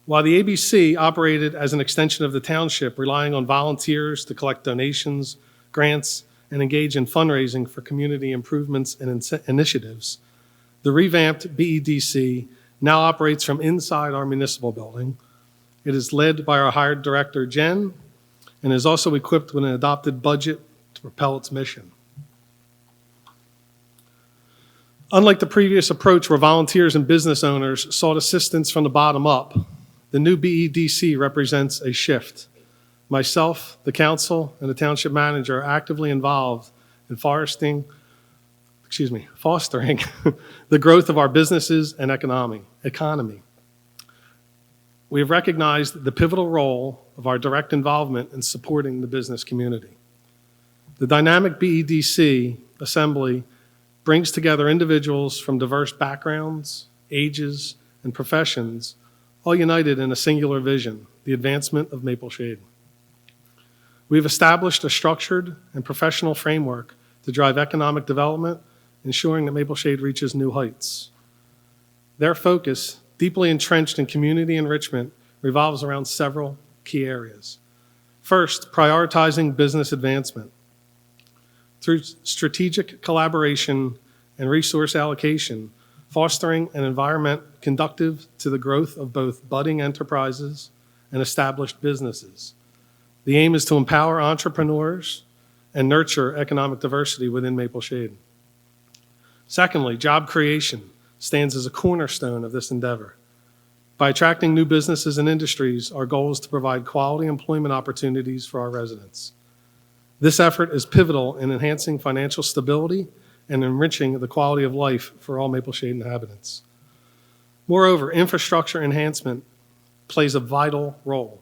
While the ABC operated as an extension of the township, relying on volunteers to collect donations, grants, and engage in fundraising for community improvements and initiatives, the revamped BEDC now operates from inside our municipal building. It is led by our hired director, Jen, and is also equipped with an adopted budget to propel its mission. Unlike the previous approach where volunteers and business owners sought assistance from the bottom up, the new BEDC represents a shift. Myself, the council, and the township manager are actively involved in fostering the growth of our businesses and economy. We have recognized the pivotal role of our direct involvement in supporting the business community. The dynamic BEDC assembly brings together individuals from diverse backgrounds, ages, and professions, all united in a singular vision, the advancement of Maple Shade. We have established a structured and professional framework to drive economic development, ensuring that Maple Shade reaches new heights. Their focus, deeply entrenched in community enrichment, revolves around several key areas. First, prioritizing business advancement. Through strategic collaboration and resource allocation, fostering an environment conducive to the growth of both budding enterprises and established businesses. The aim is to empower entrepreneurs and nurture economic diversity within Maple Shade. Secondly, job creation stands as a cornerstone of this endeavor. By attracting new businesses and industries, our goal is to provide quality employment opportunities for our residents. This effort is pivotal in enhancing financial stability and enriching the quality of life for all Maple Shade inhabitants. Moreover, infrastructure enhancement plays a vital role.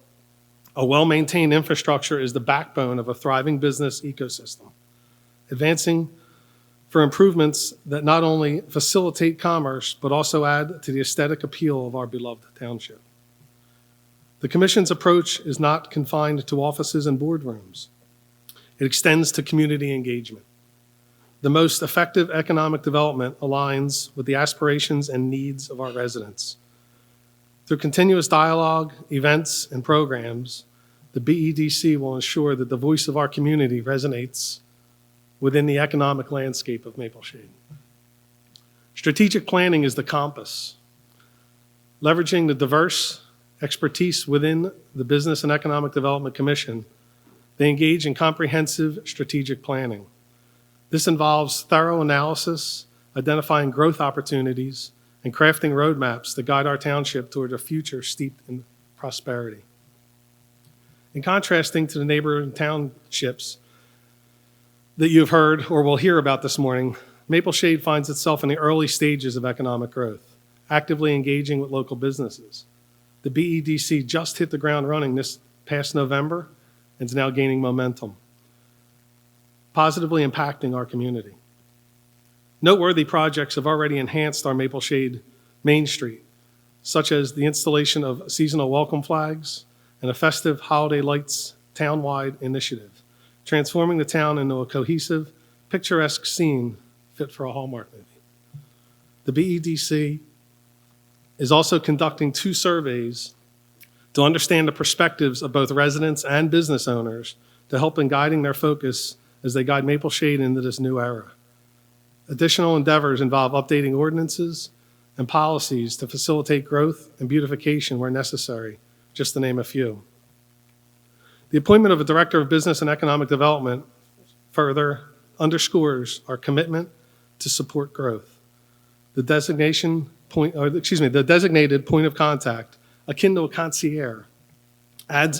A well-maintained infrastructure is the backbone of a thriving business ecosystem, advancing for improvements that not only facilitate commerce, but also add to the aesthetic appeal of our beloved township. The Commission's approach is not confined to offices and boardrooms. It extends to community engagement. The most effective economic development aligns with the aspirations and needs of our residents. Through continuous dialogue, events, and programs, the BEDC will ensure that the voice of our community resonates within the economic landscape of Maple Shade. Strategic planning is the compass. Leveraging the diverse expertise within the Business and Economic Development Commission, they engage in comprehensive strategic planning. This involves thorough analysis, identifying growth opportunities, and crafting roadmaps that guide our township toward a future steeped in prosperity. In contrasting to the neighboring townships that you've heard or will hear about this morning, Maple Shade finds itself in the early stages of economic growth, actively engaging with local businesses. The BEDC just hit the ground running this past November and is now gaining momentum, positively impacting our community. Noteworthy projects have already enhanced our Maple Shade Main Street, such as the installation of seasonal welcome flags and a festive holiday lights town-wide initiative, transforming the town into a cohesive, picturesque scene fit for a Hallmark movie. The BEDC is also conducting 2 surveys to understand the perspectives of both residents and business owners to help in guiding their focus as they guide Maple Shade into this new era. Additional endeavors involve updating ordinances and policies to facilitate growth and beautification where necessary, just to name a few. The appointment of a Director of Business and Economic Development further underscores our commitment to support growth. The designated point of contact, akin to a concierge, aids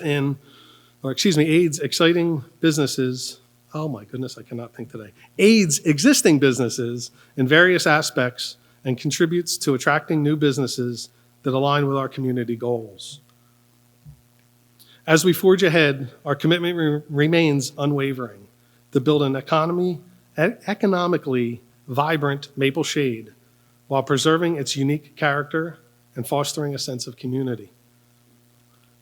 exciting businesses. Oh my goodness, I cannot think today. Aids existing businesses in various aspects and contributes to attracting new businesses that align with our community goals. As we forge ahead, our commitment remains unwavering to build an economically vibrant Maple Shade while preserving its unique character and fostering a sense of community.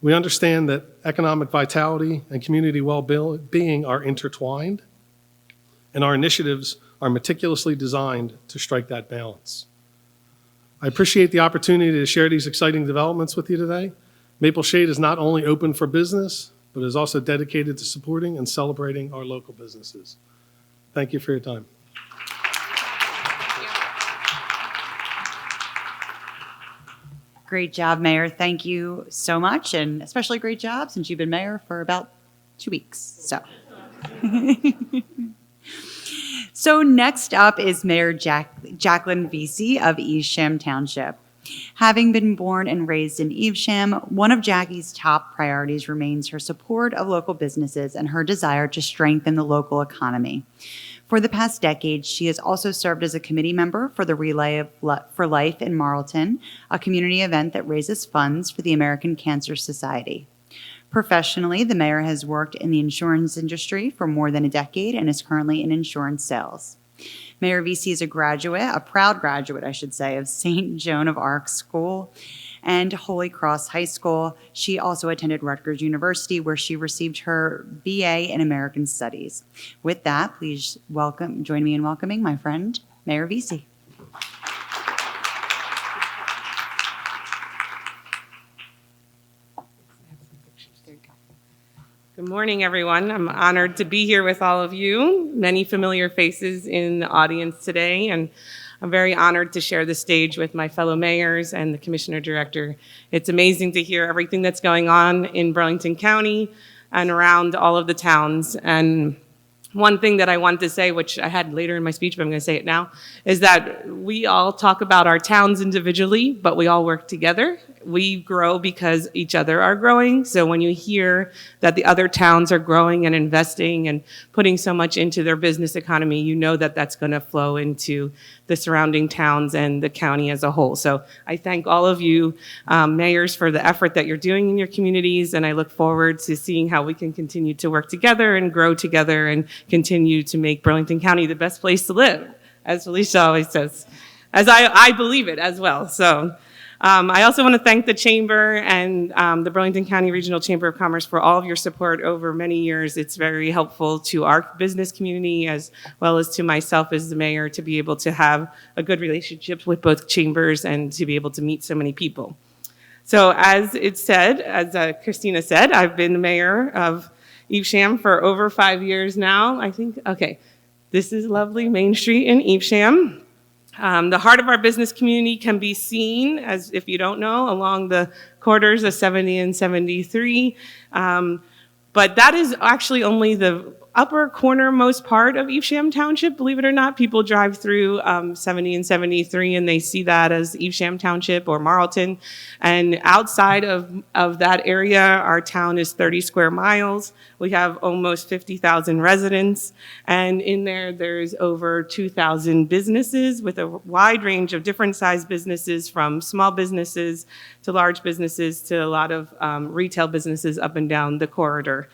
We understand that economic vitality and community well-being are intertwined, and our initiatives are meticulously designed to strike that balance. I appreciate the opportunity to share these exciting developments with you today. Maple Shade is not only open for business, but is also dedicated to supporting and celebrating our local businesses. Thank you for your time. Great job, Mayor. Thank you so much, and especially great job since you've been mayor for about 2 weeks. So next up is Mayor Jacqueline Vesey of Evesham Township. Having been born and raised in Evesham, one of Jackie's top priorities remains her support of local businesses and her desire to strengthen the local economy. For the past decade, she has also served as a committee member for the Relay for Life in Marlton, a community event that raises funds for the American Cancer Society. Professionally, the mayor has worked in the insurance industry for more than a decade and is currently in insurance sales. Mayor Vesey is a proud graduate, I should say, of St. Joan of Arc School and Holy Cross High School. She also attended Rutgers University, where she received her BA in American Studies. With that, please join me in welcoming my friend, Mayor Vesey. Good morning, everyone. I'm honored to be here with all of you. Many familiar faces in the audience today, and I'm very honored to share the stage with my fellow mayors and the commissioner director. It's amazing to hear everything that's going on in Burlington County and around all of the towns. And one thing that I wanted to say, which I had later in my speech, but I'm going to say it now, is that we all talk about our towns individually, but we all work together. We grow because each other are growing. So when you hear that the other towns are growing and investing and putting so much into their business economy, you know that that's going to flow into the surrounding towns and the county as a whole. So I thank all of you mayors for the effort that you're doing in your communities, and I look forward to seeing how we can continue to work together and grow together and continue to make Burlington County the best place to live, as Felicia always says, as I believe it as well. So I also want to thank the Chamber and the Burlington County Regional Chamber of Commerce for all of your support over many years. It's very helpful to our business community as well as to myself as the mayor to be able to have a good relationship with both chambers and to be able to meet so many people. So as it said, as Christina said, I've been the mayor of Evesham for over 5 years now, I think. Okay, this is lovely Main Street in Evesham. The heart of our business community can be seen, as if you don't know, along the corridors of 70 and 73. But that is actually only the upper cornermost part of Evesham Township, believe it or not. People drive through 70 and 73 and they see that as Evesham Township or Marlton. And outside of that area, our town is 30 square miles. We have almost 50,000 residents. And in there, there's over 2,000 businesses with a wide range of different sized businesses, from small businesses to large businesses to a lot of retail businesses up and down the corridor.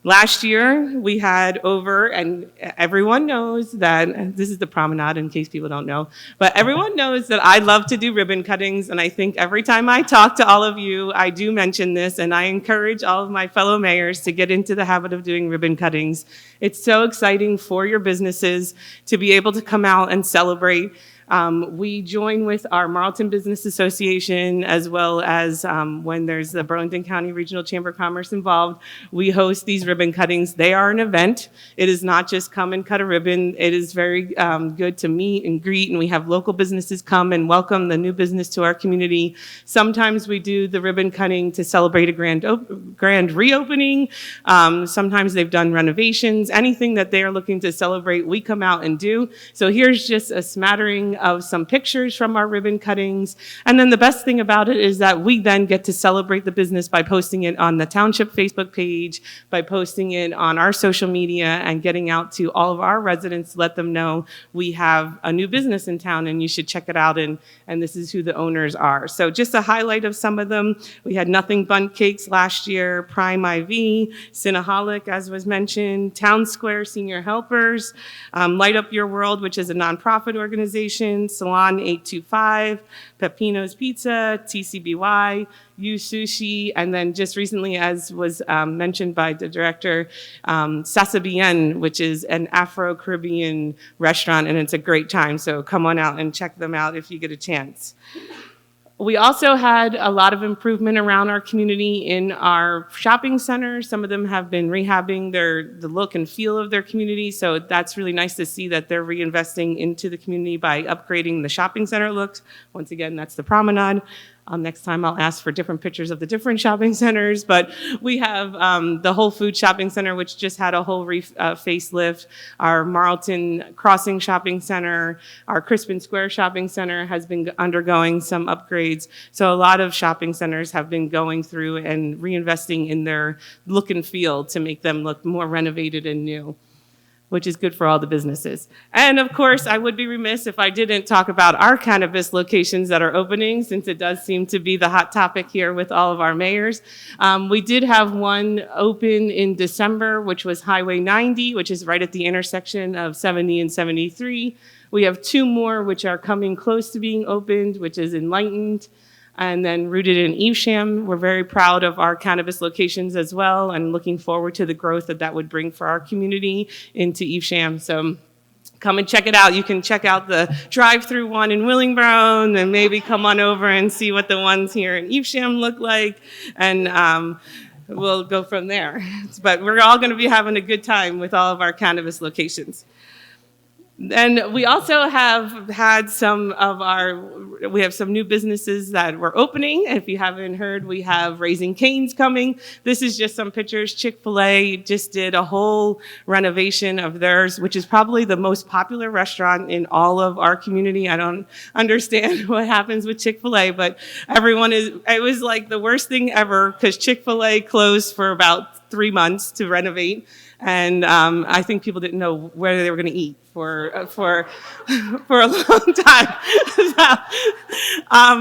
Last year, we had over, and everyone knows that, this is the promenade in case people don't know, but everyone knows that I love to do ribbon cuttings, and I think every time I talk to all of you, I do mention this, and I encourage all of my fellow mayors to get into the habit of doing ribbon cuttings. It's so exciting for your businesses to be able to come out and celebrate. We join with our Marlton Business Association, as well as when there's the Burlington County Regional Chamber of Commerce involved, we host these ribbon cuttings. They are an event. It is not just come and cut a ribbon. It is very good to meet and greet, and we have local businesses come and welcome the new business to our community. Sometimes we do the ribbon cutting to celebrate a grand reopening. Sometimes they've done renovations. Anything that they are looking to celebrate, we come out and do. So here's just a smattering sharing of some pictures from our ribbon cuttings. And then the best thing about it is that we then get to celebrate the business by posting it on the township Facebook page, by posting it on our social media, and getting out to all of our residents to let them know we have a new business in town and you should check it out, and this is who the owners are. So just a highlight of some of them. We had Nothing Bundt Cakes last year, Prime IV, Cinnaholic, as was mentioned, Town Square Senior Helpers, Light Up Your World, which is a nonprofit organization, Salon 825, Peppino's Pizza, TCBY, You Sushi, and then just recently, as was mentioned by the director, Sasabien, which is an Afro-Caribbean restaurant, and it's a great time. So come on out and check them out if you get a chance. We also had a lot of improvement around our community in our shopping centers. Some of them have been rehabbing the look and feel of their community, so that's really nice to see that they're reinvesting into the community by upgrading the shopping center looks. Once again, that's the Promenade. Next time I'll ask for different pictures of the different shopping centers, but we have the Whole Foods Shopping Center, which just had a whole facelift. Our Marlton Crossing Shopping Center, our Crispin Square Shopping Center has been undergoing some upgrades. So a lot of shopping centers have been going through and reinvesting in their look and feel to make them look more renovated and new, which is good for all the businesses. And of course, I would be remiss if I didn't talk about our cannabis locations that are opening, since it does seem to be the hot topic here with all of our mayors. We did have one open in December, which was Highway 90, which is right at the intersection of 70 and 73. We have two more which are coming close to being opened, which is Enlightened, and then Rooted in Evesham. We're very proud of our cannabis locations as well, and looking forward to the growth that would bring for our community into Evesham. So come and check it out. You can check out the drive-through one in Willingboro, and maybe come on over and see what the ones here in Evesham look like, and we'll go from there. But we're all going to be having a good time with all of our cannabis locations. And we also have had we have some new businesses that we're opening. If you haven't heard, we have Raising Cane's coming. This is just some pictures. Chick-fil-A just did a whole renovation of theirs, which is probably the most popular restaurant in all of our community. I don't understand what happens with Chick-fil-A, but it was like the worst thing ever, because Chick-fil-A closed for about 3 months to renovate. And I think people didn't know where they were going to eat for a long time.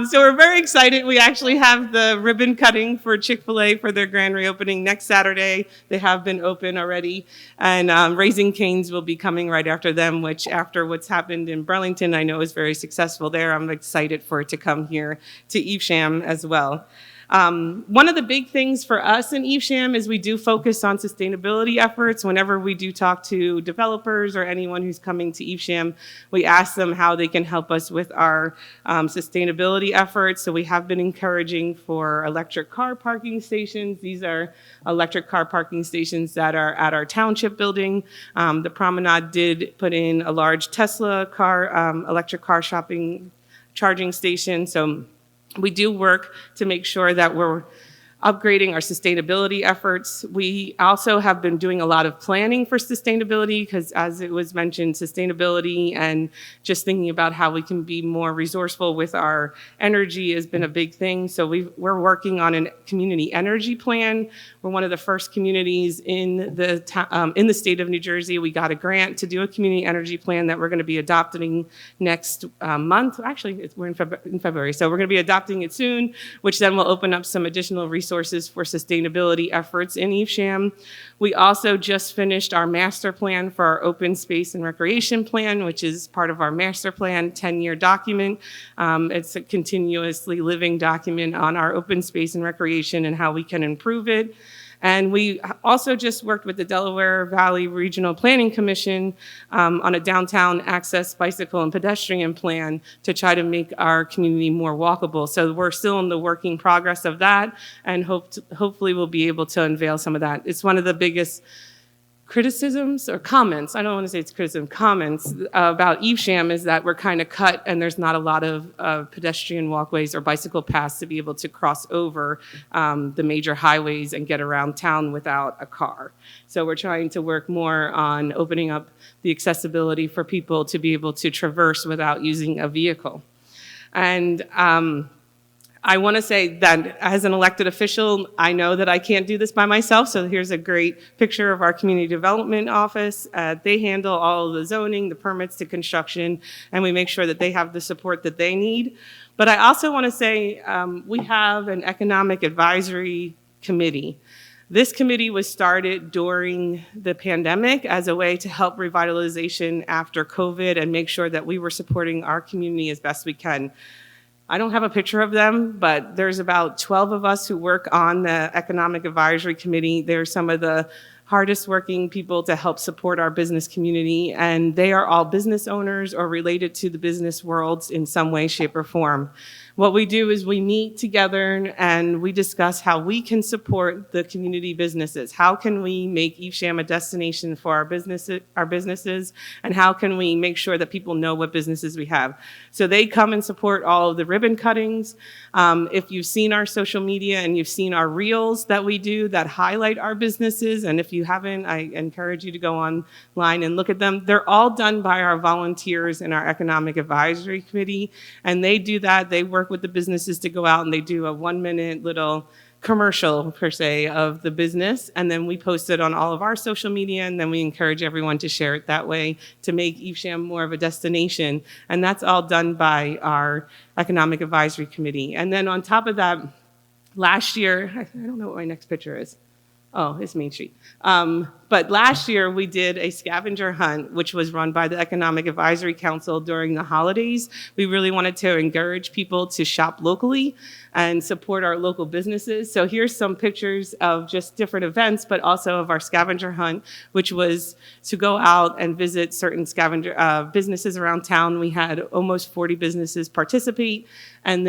So we're very excited. We actually have the ribbon cutting for Chick-fil-A for their grand reopening next Saturday. They have been open already. And Raising Cane's will be coming right after them, which, after what's happened in Burlington, I know is very successful there. I'm excited for it to come here to Evesham as well. One of the big things for us in Evesham is we do focus on sustainability efforts. Whenever we do talk to developers or anyone who's coming to Evesham, we ask them how they can help us with our sustainability efforts. So we have been encouraging for electric car parking stations. These are electric car parking stations that are at our township building. The Promenade did put in a large Tesla electric car charging station. So we do work to make sure that we're upgrading our sustainability efforts. We also have been doing a lot of planning for sustainability, because, as it was mentioned, sustainability and just thinking about how we can be more resourceful with our energy has been a big thing. So we're working on a community energy plan. We're one of the first communities in the state of New Jersey. We got a grant to do a community energy plan that we're going to be adopting next month. Actually, we're in February, so we're going to be adopting it soon, which then will open up some additional resources for sustainability efforts in Evesham. We also just finished our master plan for our open space and recreation plan, which is part of our master plan 10-year document. It's a continuously living document on our open space and recreation and how we can improve it. And we also just worked with the Delaware Valley Regional Planning Commission on a downtown access, bicycle, and pedestrian plan to try to make our community more walkable. So we're still in the working progress of that, and hopefully we'll be able to unveil some of that. It's one of the biggest criticisms or comments, I don't want to say it's criticism, comments about Evesham is that we're kind of cut and there's not a lot of pedestrian walkways or bicycle paths to be able to cross over the major highways and get around town without a car. So we're trying to work more on opening up the accessibility for people to be able to traverse without using a vehicle. And I want to say that as an elected official, I know that I can't do this by myself. So here's a great picture of our community development office. They handle all of the zoning, the permits to construction, and we make sure that they have the support that they need. But I also want to say we have an economic advisory committee. This committee was started during the pandemic as a way to help revitalization after COVID and make sure that we were supporting our community as best we can. I don't have a picture of them, but there's about 12 of us who work on the Economic Advisory Committee. They're some of the hardest working people to help support our business community, and they are all business owners or related to the business world in some way, shape, or form. What we do is we meet together and we discuss how we can support the community businesses. How can we make Evesham a destination for our businesses, and how can we make sure that people know what businesses we have? So they come and support all of the ribbon cuttings. If you've seen our social media and you've seen our reels that we do that highlight our businesses, and if you haven't, I encourage you to go online and look at them. They're all done by our volunteers in our Economic Advisory Committee, and they do that. They work with the businesses to go out and they do a 1-minute little commercial per se of the business, and then we post it on all of our social media, and then we encourage everyone to share it that way to make Evesham more of a destination. And that's all done by our Economic Advisory Committee. And then on top of that, last year, I don't know what my next picture is. Oh, it's Main Street. But last year we did a scavenger hunt, which was run by the Economic Advisory Council during the holidays. We really wanted to encourage people to shop locally and support our local businesses. So here's some pictures of just different events, but also of our scavenger hunt, which was to go out and visit certain scavenger businesses around town. We had almost 40 businesses participate, and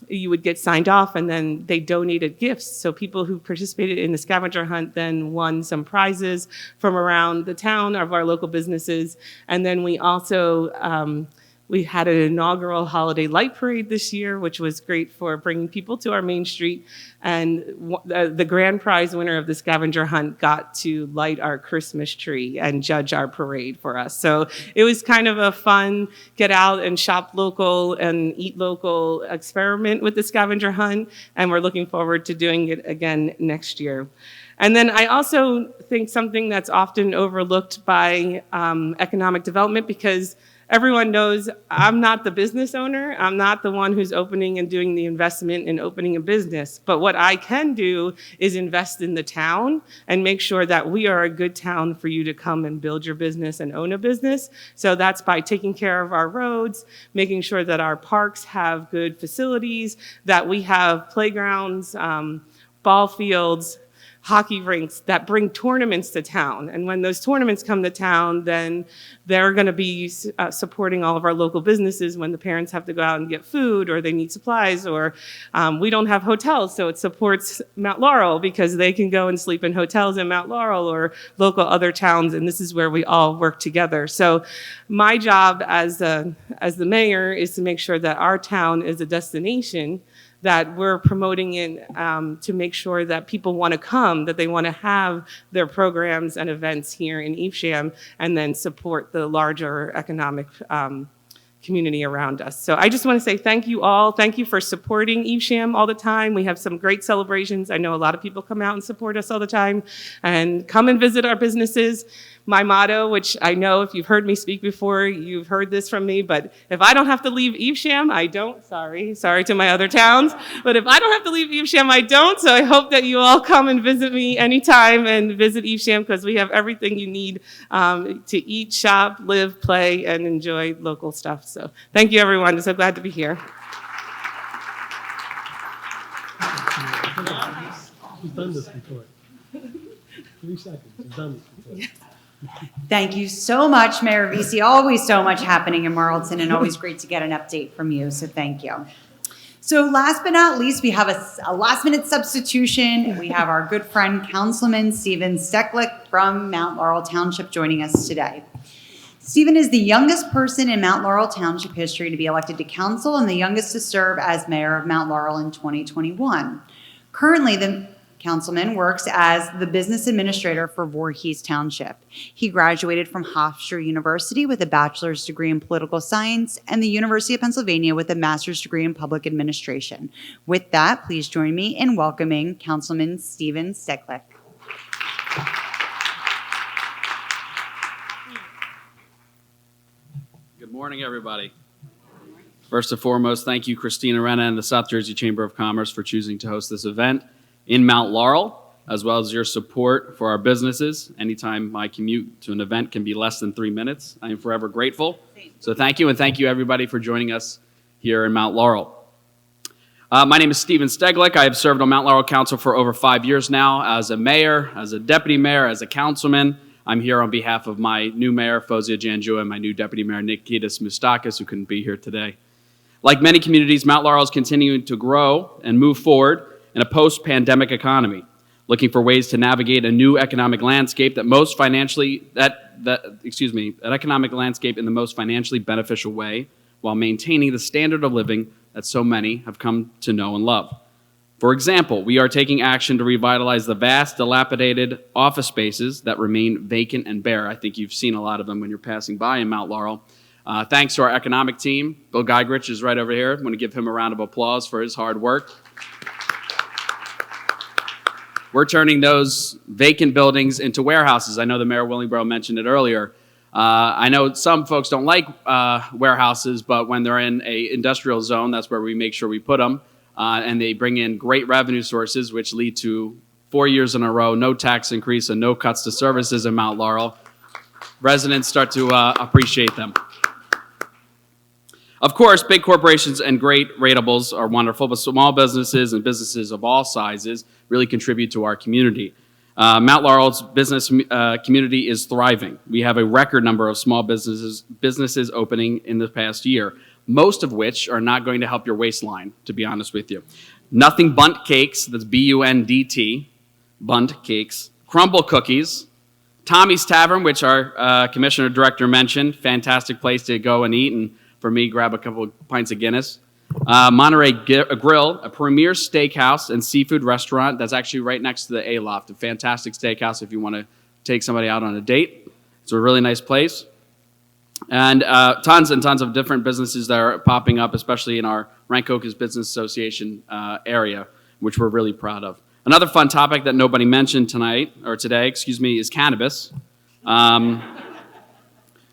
you would get signed off, and then they donated gifts. So people who participated in the scavenger hunt then won some prizes from around the town of our local businesses. And then we also we had an inaugural holiday light parade this year, which was great for bringing people to our main street. And the grand prize winner of the scavenger hunt got to light our Christmas tree and judge our parade for us. So it was kind of a fun get out and shop local and eat local experiment with the scavenger hunt. And we're looking forward to doing it again next year. And then I also think something that's often overlooked by economic development, because everyone knows I'm not the business owner. I'm not the one who's opening and doing the investment in opening a business. But what I can do is invest in the town and make sure that we are a good town for you to come and build your business and own a business. So that's by taking care of our roads, making sure that our parks have good facilities, that we have playgrounds, ball fields, hockey rinks that bring tournaments to town. And when those tournaments come to town, then they're going to be supporting all of our local businesses when the parents have to go out and get food or they need supplies, or we don't have hotels, so it supports Mount Laurel because they can go and sleep in hotels in Mount Laurel or local other towns, and this is where we all work together. So my job as the mayor is to make sure that our town is a destination, that we're promoting it to make sure that people want to come, that they want to have their programs and events here in Evesham, and then support the larger economic community around us. So I just want to say thank you all. Thank you for supporting Evesham all the time. We have some great celebrations. I know a lot of people come out and support us all the time, and come and visit our businesses. My motto, which I know if you've heard me speak before, you've heard this from me, but if I don't have to leave Evesham, I don't. Sorry to my other towns, but if I don't have to leave Evesham, I don't. So I hope that you all come and visit me anytime and visit Evesham, because we have everything you need to eat, shop, live, play, and enjoy local stuff. So thank you, everyone. I'm so glad to be here. He's done this before. 3 seconds. He's done this before. Thank you so much, Mayor Vesey. Always so much happening in Marlton, and always great to get an update from you, so thank you. So last but not least, we have a last-minute substitution. We have our good friend, Councilman Steven Stecklick from Mount Laurel Township joining us today. Steven is the youngest person in Mount Laurel Township history to be elected to council and the youngest to serve as mayor of Mount Laurel in 2021. Currently, the councilman works as the business administrator for Voorhees Township. He graduated from Hofstra University with a bachelor's degree in political science and the University of Pennsylvania with a master's degree in public administration. With that, please join me in welcoming Councilman Steven Stecklick. Good morning, everybody. First and foremost, thank you, Christina Renna and the South Jersey Chamber of Commerce for choosing to host this event in Mount Laurel, as well as your support for our businesses. Anytime my commute to an event can be less than 3 minutes, I am forever grateful. So thank you, and thank you, everybody, for joining us here in Mount Laurel. My name is Steven Stecklick. I have served on Mount Laurel Council for over 5 years now as a mayor, as a deputy mayor, as a councilman. I'm here on behalf of my new mayor, Fozia Janjua, and my new deputy mayor, Nikitas Moustakis, who couldn't be here today. Like many communities, Mount Laurel is continuing to grow and move forward in a post-pandemic economy, looking for ways to navigate a new economic landscape that economic landscape in the most financially beneficial way, while maintaining the standard of living that so many have come to know and love. For example, we are taking action to revitalize the vast, dilapidated office spaces that remain vacant and bare. I think you've seen a lot of them when you're passing by in Mount Laurel. Thanks to our economic team. Bill Geigrich is right over here. I want to give him a round of applause for his hard work. We're turning those vacant buildings into warehouses. I know the Mayor of Willingboro mentioned it earlier. I know some folks don't like warehouses, but when they're in an industrial zone, that's where we make sure we put them. And they bring in great revenue sources, which lead to 4 years in a row, no tax increase and no cuts to services in Mount Laurel. Residents start to appreciate them. Of course, big corporations and great ratables are wonderful, but small businesses and businesses of all sizes really contribute to our community. Mount Laurel's business community is thriving. We have a record number of small businesses opening in the past year, most of which are not going to help your waistline, to be honest with you. Nothing Bunt Cakes, that's B-U-N-D-T, Bunt Cakes, Crumble Cookies, Tommy's Tavern, which our Commissioner Director mentioned, fantastic place to go and eat, and for me, grab a couple of pints of Guinness. Monterey Grill, a premier steakhouse and seafood restaurant that's actually right next to the A-Loft, a fantastic steakhouse if you want to take somebody out on a date. It's a really nice place. And tons and tons of different businesses that are popping up, especially in our Rancocas Business Association area, which we're really proud of. Another fun topic that nobody mentioned today, is cannabis.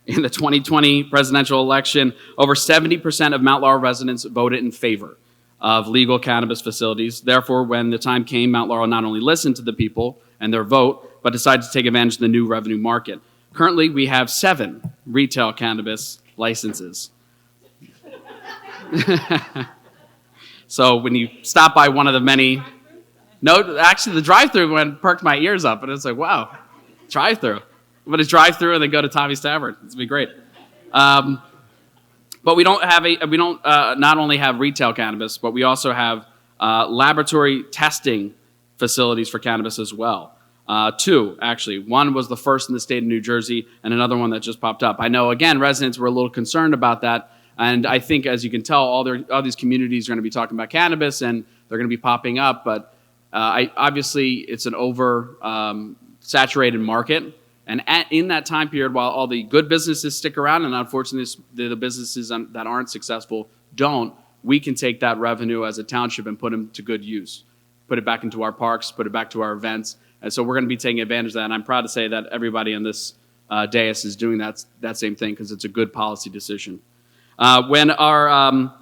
In the 2020 presidential election, over 70% of Mount Laurel residents voted in favor of legal cannabis facilities. Therefore, when the time came, Mount Laurel not only listened to the people and their vote, but decided to take advantage of the new revenue market. Currently, we have 7 retail cannabis licenses. So when you stop by one of the many, no, actually the drive-through one perked my ears up, and it's like, wow, drive-through. I'm going to drive through and then go to Tommy's Tavern. It's going to be great. But we don't not only have retail cannabis, but we also have laboratory testing facilities for cannabis as well. 2, actually. One was the first in the state of New Jersey, and another one that just popped up. I know, again, residents were a little concerned about that, and I think, as you can tell, all these communities are going to be talking about cannabis, and they're going to be popping up, but obviously it's an over-saturated market. And in that time period, while all the good businesses stick around, and unfortunately the businesses that aren't successful don't, we can take that revenue as a township and put them to good use. Put it back into our parks, put it back to our events. And so we're going to be taking advantage of that. And I'm proud to say that everybody on this dais is doing that same thing because it's a good policy decision. When our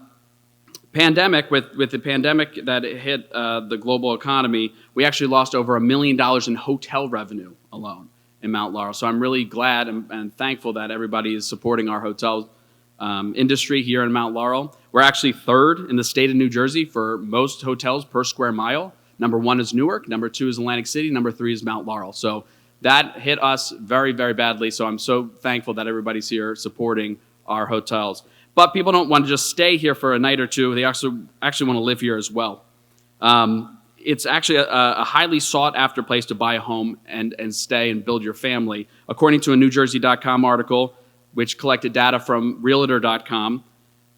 pandemic, with the pandemic that hit the global economy, we actually lost over $1 million in hotel revenue alone in Mount Laurel. So I'm really glad and thankful that everybody is supporting our hotel industry here in Mount Laurel. We're actually 3rd in the state of New Jersey for most hotels per square mile. Number 1 is Newark, number 2 is Atlantic City, number 3 is Mount Laurel. So that hit us very, very badly. So I'm so thankful that everybody's here supporting our hotels. But people don't want to just stay here for a night or two. They actually want to live here as well. It's actually a highly sought-after place to buy a home and stay and build your family. According to a NewJersey.com article, which collected data from Realtor.com,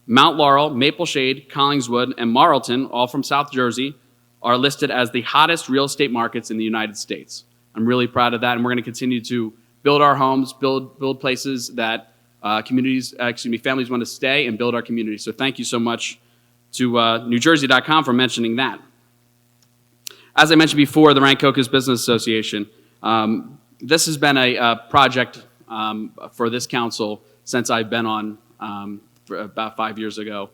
Mount Laurel, Maple Shade, Collingswood, and Marlton, all from South Jersey, are listed as the hottest real estate markets in the United States. I'm really proud of that, and we're going to continue to build our homes, build places that families want to stay and build our community. So thank you so much to NewJersey.com for mentioning that. As I mentioned before, the Rancocas Business Association, this has been a project for this council since I've been on for about 5 years ago.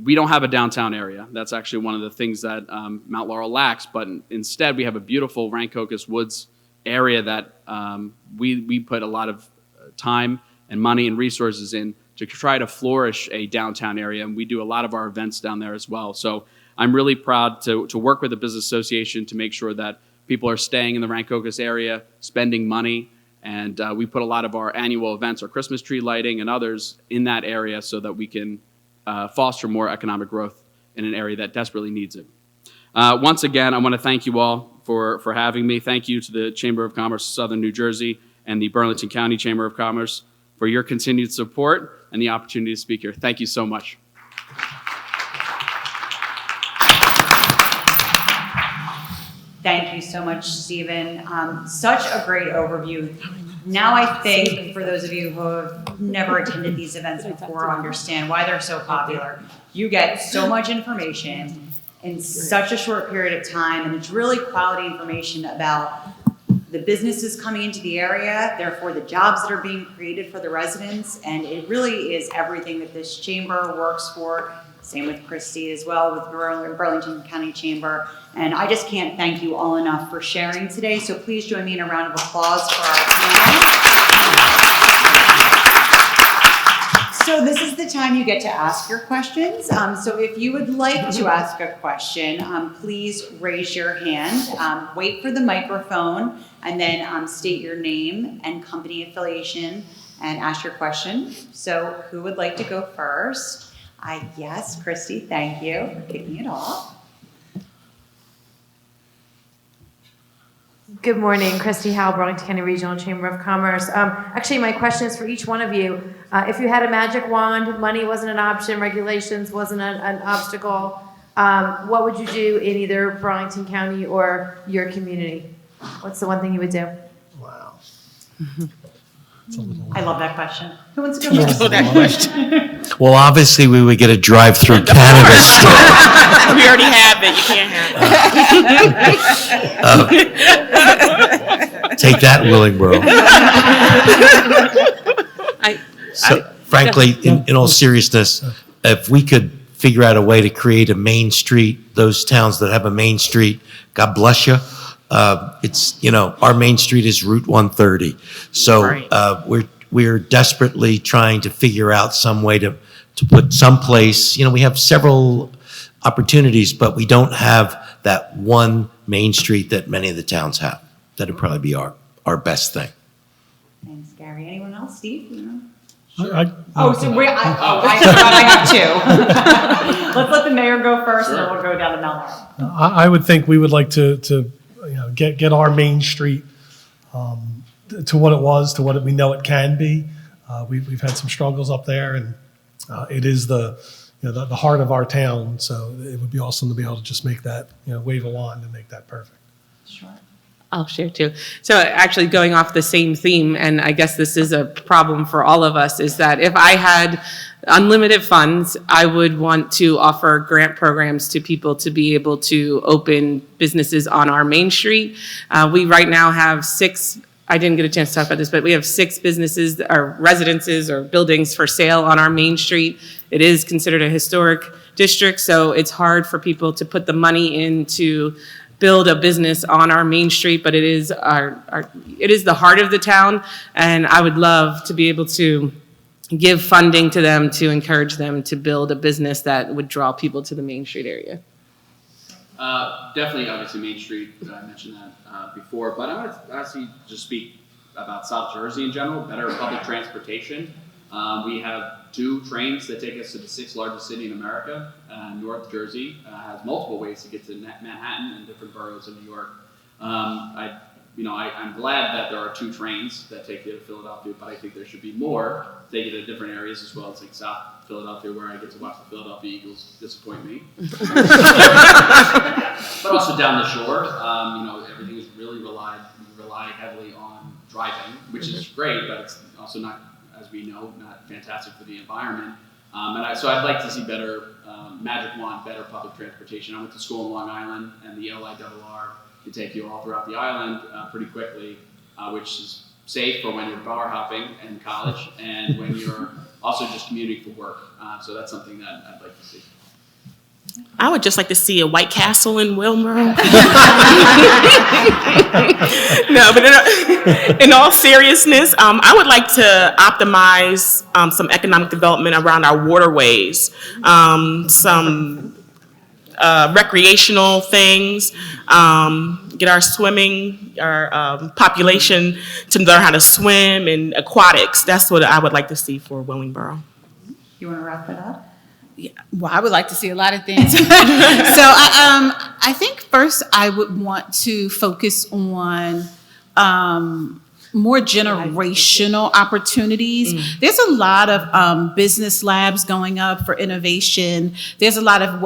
We don't have a downtown area. That's actually one of the things that Mount Laurel lacks, but instead we have a beautiful Rancocas Woods area that we put a lot of time and money and resources in to try to flourish a downtown area, and we do a lot of our events down there as well. So I'm really proud to work with the Business Association to make sure that people are staying in the Rancocas area, spending money, and we put a lot of our annual events, our Christmas tree lighting and others in that area so that we can foster more economic growth in an area that desperately needs it. Once again, I want to thank you all for having me. Thank you to the Chamber of Commerce of Southern New Jersey and the Burlington County Chamber of Commerce for your continued support and the opportunity to speak here. Thank you so much. Thank you so much, Stephen. Such a great overview. Now I think for those of you who have never attended these events before understand why they're so popular. You get so much information in such a short period of time, and it's really quality information about the businesses coming into the area, therefore the jobs that are being created for the residents, and it really is everything that this chamber works for. Same with Christy as well, with Burlington County Chamber. And I just can't thank you all enough for sharing today. So please join me in a round of applause for our panel. So this is the time you get to ask your questions. So if you would like to ask a question, please raise your hand, wait for the microphone, and then state your name and company affiliation and ask your question. So who would like to go first? Yes, Christy, thank you for kicking it off. Good morning, Christy Howell, Burlington County Regional Chamber of Commerce. Actually, my question is for each one of you. If you had a magic wand, money wasn't an option, regulations wasn't an obstacle, what would you do in either Burlington County or your community? What's the one thing you would do? Wow. I love that question. Who wants to go first? Well, obviously, we would get a drive-through cannabis store. We already have it. You can't have it. Take that, Willingboro. Frankly, in all seriousness, if we could figure out a way to create a main street, those towns that have a main street, God bless you. Our main street is Route 130. So Right. we're desperately trying to figure out some way to put someplace, we have several opportunities, but we don't have that one main street that many of the towns have. That'd probably be our best thing. Thanks, Gary. Anyone else? Steve? I I have two. Let's let the mayor go first, and then we'll go down to Mount Laurel. I would think we would like to get our main street to what it was, to what we know it can be. We've had some struggles up there, and it is the heart of our town. So it would be awesome to be able to just make that, wave a wand and make that perfect. Sure. I'll share too. So actually going off the same theme, and I guess this is a problem for all of us, is that if I had unlimited funds, I would want to offer grant programs to people to be able to open businesses on our main street. We right now have 6, I didn't get a chance to talk about this, but we have 6 businesses or residences or buildings for sale on our main street. It is considered a historic district, so it's hard for people to put the money in to build a business on our main street, but it is it is the heart of the town, and I would love to be able to give funding to them to encourage them to build a business that would draw people to the Main Street area. Definitely, obviously, Main Street, I mentioned that before, but I want to actually just speak about South Jersey in general, better public transportation. We have 2 trains that take us to the 6th largest city in America. North Jersey has multiple ways to get to Manhattan and different boroughs of New York. I'm glad that there are 2 trains that take you to Philadelphia, but I think there should be more to take you to different areas as well as like South Philadelphia, where I get to watch the Philadelphia Eagles disappoint me. But also down the shore, everything is really rely heavily on driving, which is great, but it's also not, as we know, not fantastic for the environment. So I'd like to see better, magic wand, better public transportation. I went to school in Long Island, and the LIRR can take you all throughout the island pretty quickly, which is safe for when you're bar hopping in college and when you're also just commuting for work. So that's something that I'd like to see. I would just like to see a White Castle in Wilbur. No, but in all seriousness, I would like to optimize some economic development around our waterways, some recreational things, get our population to learn how to swim, and aquatics. That's what I would like to see for Willingboro. You want to wrap it up? Yeah, well, I would like to see a lot of things. So I think first I would want to focus on more generational opportunities. There's a lot of business labs going up for innovation. There's a lot of,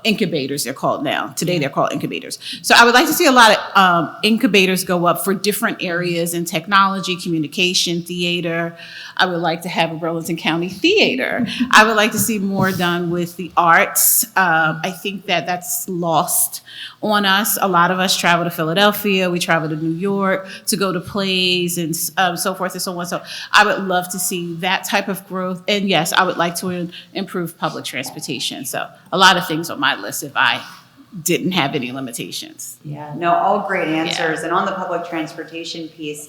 incubators they're called now. Today they're called incubators. So I would like to see a lot of incubators go up for different areas in technology, communication, theater. I would like to have a Burlington County theater. I would like to see more done with the arts. I think that's lost on us. A lot of us travel to Philadelphia. We travel to New York to go to plays and so forth and so on. So I would love to see that type of growth. And yes, I would like to improve public transportation. So a lot of things on my list if I didn't have any limitations. Yeah, no, all great answers. And on the public transportation piece,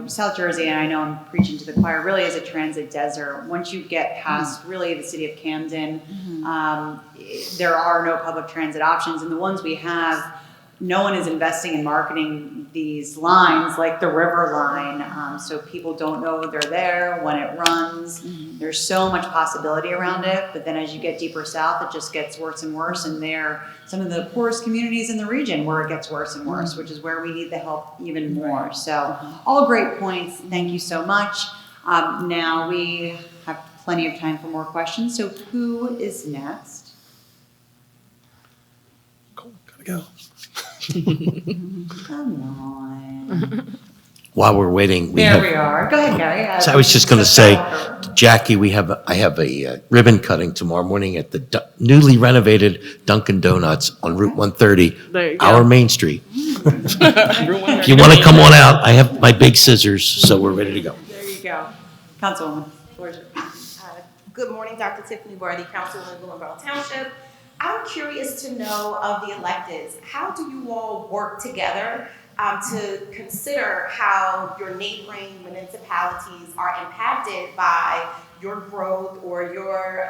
South Jersey, and I know I'm preaching to the choir, really is a transit desert. Once you get past really the city of Camden, there are no public transit options. And the ones we have, no one is investing in marketing these lines like the River Line. So people don't know they're there when it runs. There's so much possibility around it. But then as you get deeper south, it just gets worse and worse. And they're some of the poorest communities in the region where it gets worse and worse, which is where we need the help even more. So all great points. Thank you so much. Now we have plenty of time for more questions. So who is next? Cool, gotta go. Come on. While we're waiting, We are. Go ahead, Gary. So I was just going to say, Jackie, I have a ribbon cutting tomorrow morning at the newly renovated Dunkin' Donuts on Route 130, There you go. our Main Street. If you want to come on out, I have my big scissors, so we're ready to go. There you go. Councilwoman. Floor is yours. Good morning, Dr. Tiffany Barty, Councilwoman in Willingboro Township. I'm curious to know of the electeds, how do you all work together to consider how your neighboring municipalities are impacted by your growth or your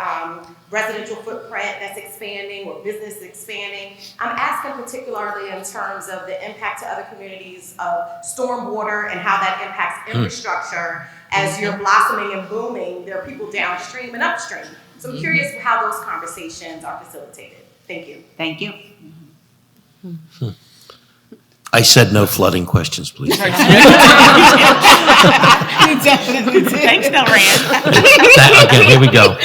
residential footprint that's expanding or business expanding? I'm asking particularly in terms of the impact to other communities of stormwater and how that impacts infrastructure. As you're blossoming and booming, there are people downstream and upstream. So I'm curious how those conversations are facilitated. Thank you. Thank you. I said no flooding questions, please. You definitely did. Thanks, Delran. Okay, here we go.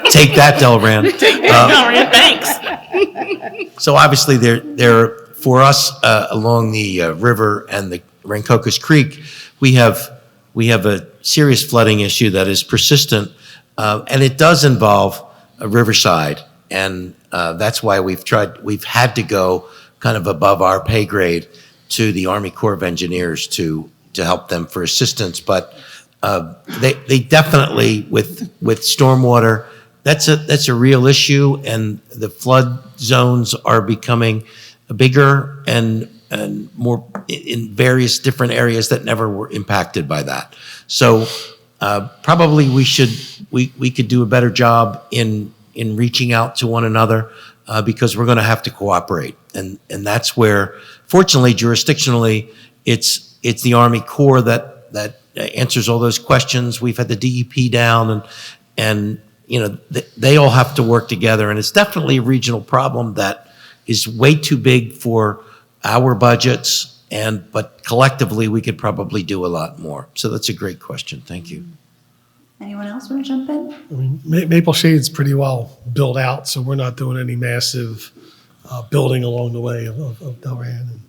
Take that, Delran. Delran, thanks. So obviously, there for us along the river and the Rancocas Creek, we have a serious flooding issue that is persistent, and it does involve a Riverside, and that's why we've had to go kind of above our pay grade to the Army Corps of Engineers to help them for assistance. But they definitely with stormwater, that's a real issue, and the flood zones are becoming bigger and more in various different areas that never were impacted by that. So probably we could do a better job in reaching out to one another because we're going to have to cooperate, and that's where, fortunately, jurisdictionally, it's the Army Corps that answers all those questions. We've had the DEP down, and they all have to work together. And it's definitely a regional problem that is way too big for our budgets. But collectively, we could probably do a lot more. So that's a great question. Thank you. Anyone else want to jump in? I mean, Maple Shade's pretty well built out, so we're not doing any massive building along the way of Delran. And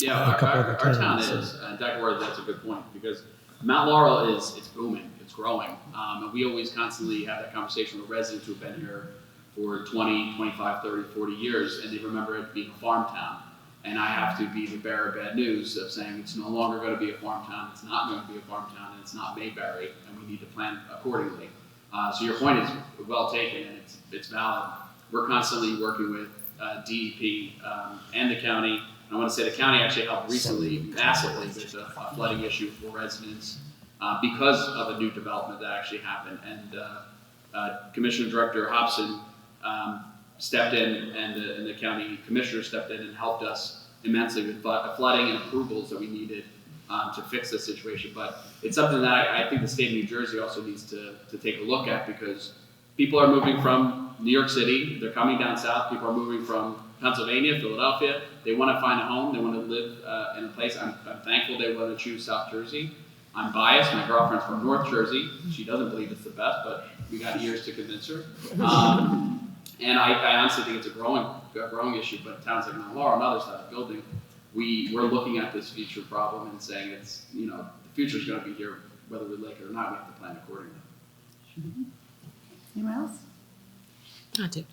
Yeah, a couple our other town towns, is, and Dr. Ward, that's a good point, because Mount Laurel it's booming, it's growing. And we always constantly have that conversation with residents who've been here for 20, 25, 30, 40 years, and they remember it being a farm town. And I have to be the bearer of bad news of saying it's no longer going to be a farm town, it's not going to be a farm town, and it's not Mayberry, and we need to plan accordingly. So your point is well taken, and it's valid. We're constantly working with DEP and the county. And I want to say the county actually helped recently massively with a flooding issue for residents because of a new development that actually happened. And Commissioner Director Hobson stepped in, and the county commissioner stepped in and helped us immensely with flooding and approvals that we needed to fix this situation. But it's something that I think the state of New Jersey also needs to take a look at, because people are moving from New York City, they're coming down south, people are moving from Pennsylvania, Philadelphia, they want to find a home, they want to live in a place. I'm thankful they want to choose South Jersey. I'm biased, my girlfriend's from North Jersey, she doesn't believe it's the best, but we got years to convince her. And I honestly think it's a growing issue, but towns like Mount Laurel and others that are building, we're looking at this future problem and saying it's, the future's going to be here, whether we like it or not, we have to plan accordingly. Anyone else? I do.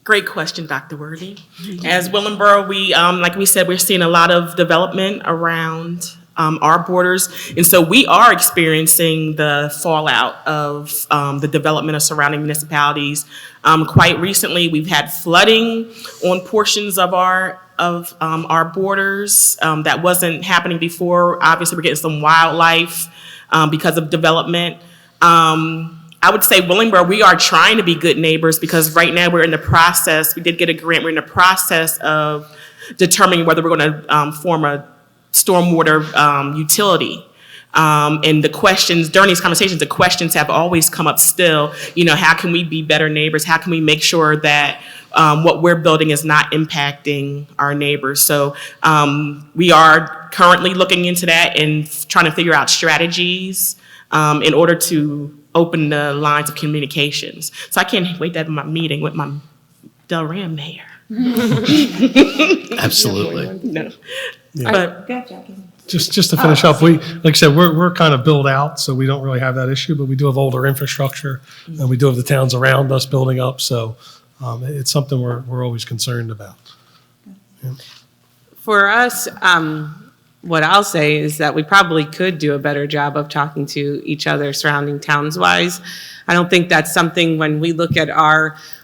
Great question, Dr. Worthy. As Willenboro, we, like we said, we're seeing a lot of development around our borders. And so we are experiencing the fallout of the development of surrounding municipalities. Quite recently, we've had flooding on portions of our borders that wasn't happening before. Obviously, we're getting some wildlife because of development. I would say Willingboro, we are trying to be good neighbors, because right now we're in the process, we did get a grant, we're in the process of determining whether we're going to form a stormwater utility. And the questions, during these conversations, the questions have always come up still, how can we be better neighbors? How can we make sure that what we're building is not impacting our neighbors? So we are currently looking into that and trying to figure out strategies in order to open the lines of communications. So I can't wait to have my meeting with my Delran mayor. Absolutely. No. Yeah. But Go ahead, Jackie. Just to finish up, like I said, we're kind of built out, so we don't really have that issue, but we do have older infrastructure, and we do have the towns around us building up, so it's something we're always concerned about. Yeah. For us, what I'll say is that we probably could do a better job of talking to each other surrounding towns-wise. I don't think that's something, when we look at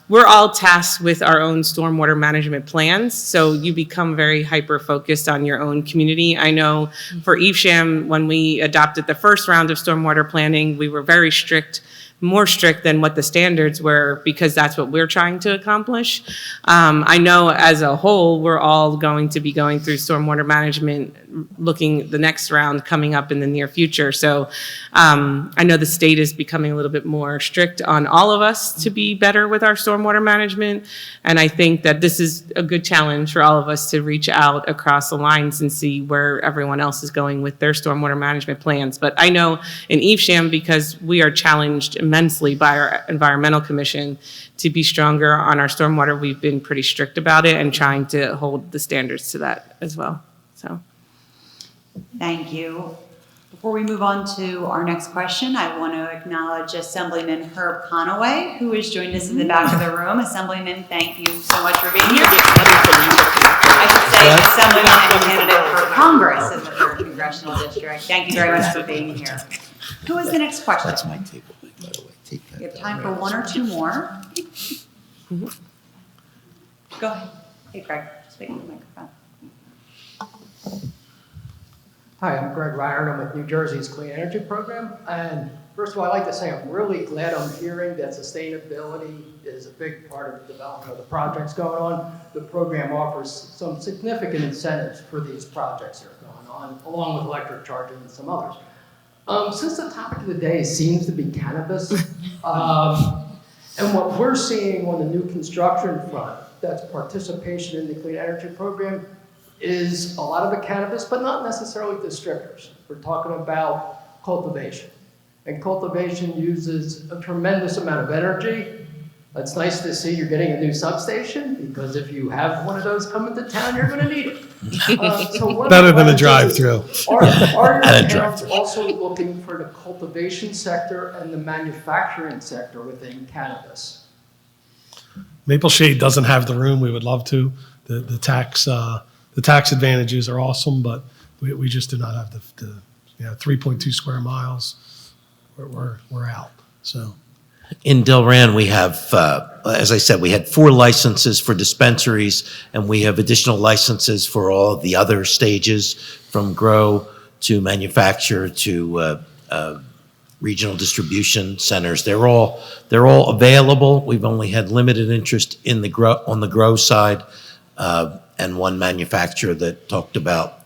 we're all tasked with our own stormwater management plans, so you become very hyper-focused on your own community. I know for Evesham, when we adopted the first round of stormwater planning, we were very strict, more strict than what the standards were, because that's what we're trying to accomplish. I know as a whole, we're all going to be going through stormwater management, looking the next round coming up in the near future. So I know the state is becoming a little bit more strict on all of us to be better with our stormwater management. And I think that this is a good challenge for all of us to reach out across the lines and see where everyone else is going with their stormwater management plans. But I know in Evesham, because we are challenged immensely by our environmental commission to be stronger on our stormwater, we've been pretty strict about it and trying to hold the standards to that as well. So, Thank you. Before we move on to our next question, I want to acknowledge Assemblyman Herb Conaway, who has joined us in the back of the room. Assemblyman, thank you so much for being here. I should say Assemblyman and candidate for Congress in the 3rd Congressional District. Thank you very much for being here. Who is the next question? That's my takeaway, by the way. Take that. We have time for one or two more. Go ahead. Hey, Greg, speak to the microphone. Hi, I'm Greg Ryard. I'm with New Jersey's Clean Energy Program. And first of all, I'd like to say I'm really glad I'm hearing that sustainability is a big part of the development of the projects going on. The program offers some significant incentives for these projects that are going on, along with electric charging and some others. Since the topic of the day seems to be cannabis, and what we're seeing on the new construction front, that's participation in the clean energy program, is a lot of the cannabis, but not necessarily distributors. We're talking about cultivation. And cultivation uses a tremendous amount of energy. It's nice to see you're getting a new substation, because if you have one of those come into town, you're gonna need it. Better than a drive-through. Are your towns also looking for the cultivation sector and the manufacturing sector within cannabis? Maple Shade doesn't have the room. We would love to. The tax advantages are awesome, but we just do not have the 3.2 square miles. We're out. So. In Delran, we have, as I said, we had 4 licenses for dispensaries, and we have additional licenses for all of the other stages, from grow to manufacture to regional distribution centers. They're all available. We've only had limited interest in on the grow side, and one manufacturer that talked about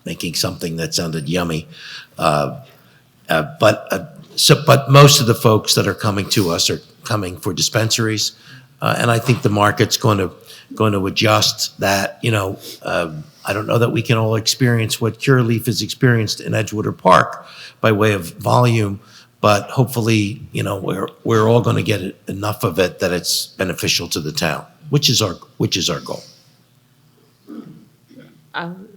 making something that sounded yummy. But most of the folks that are coming to us are coming for dispensaries, and I think the market's going to adjust that. I don't know that we can all experience what Curaleaf has experienced in Edgewater Park by way of volume, but hopefully, we're all going to get enough of it that it's beneficial to the town, which is our goal.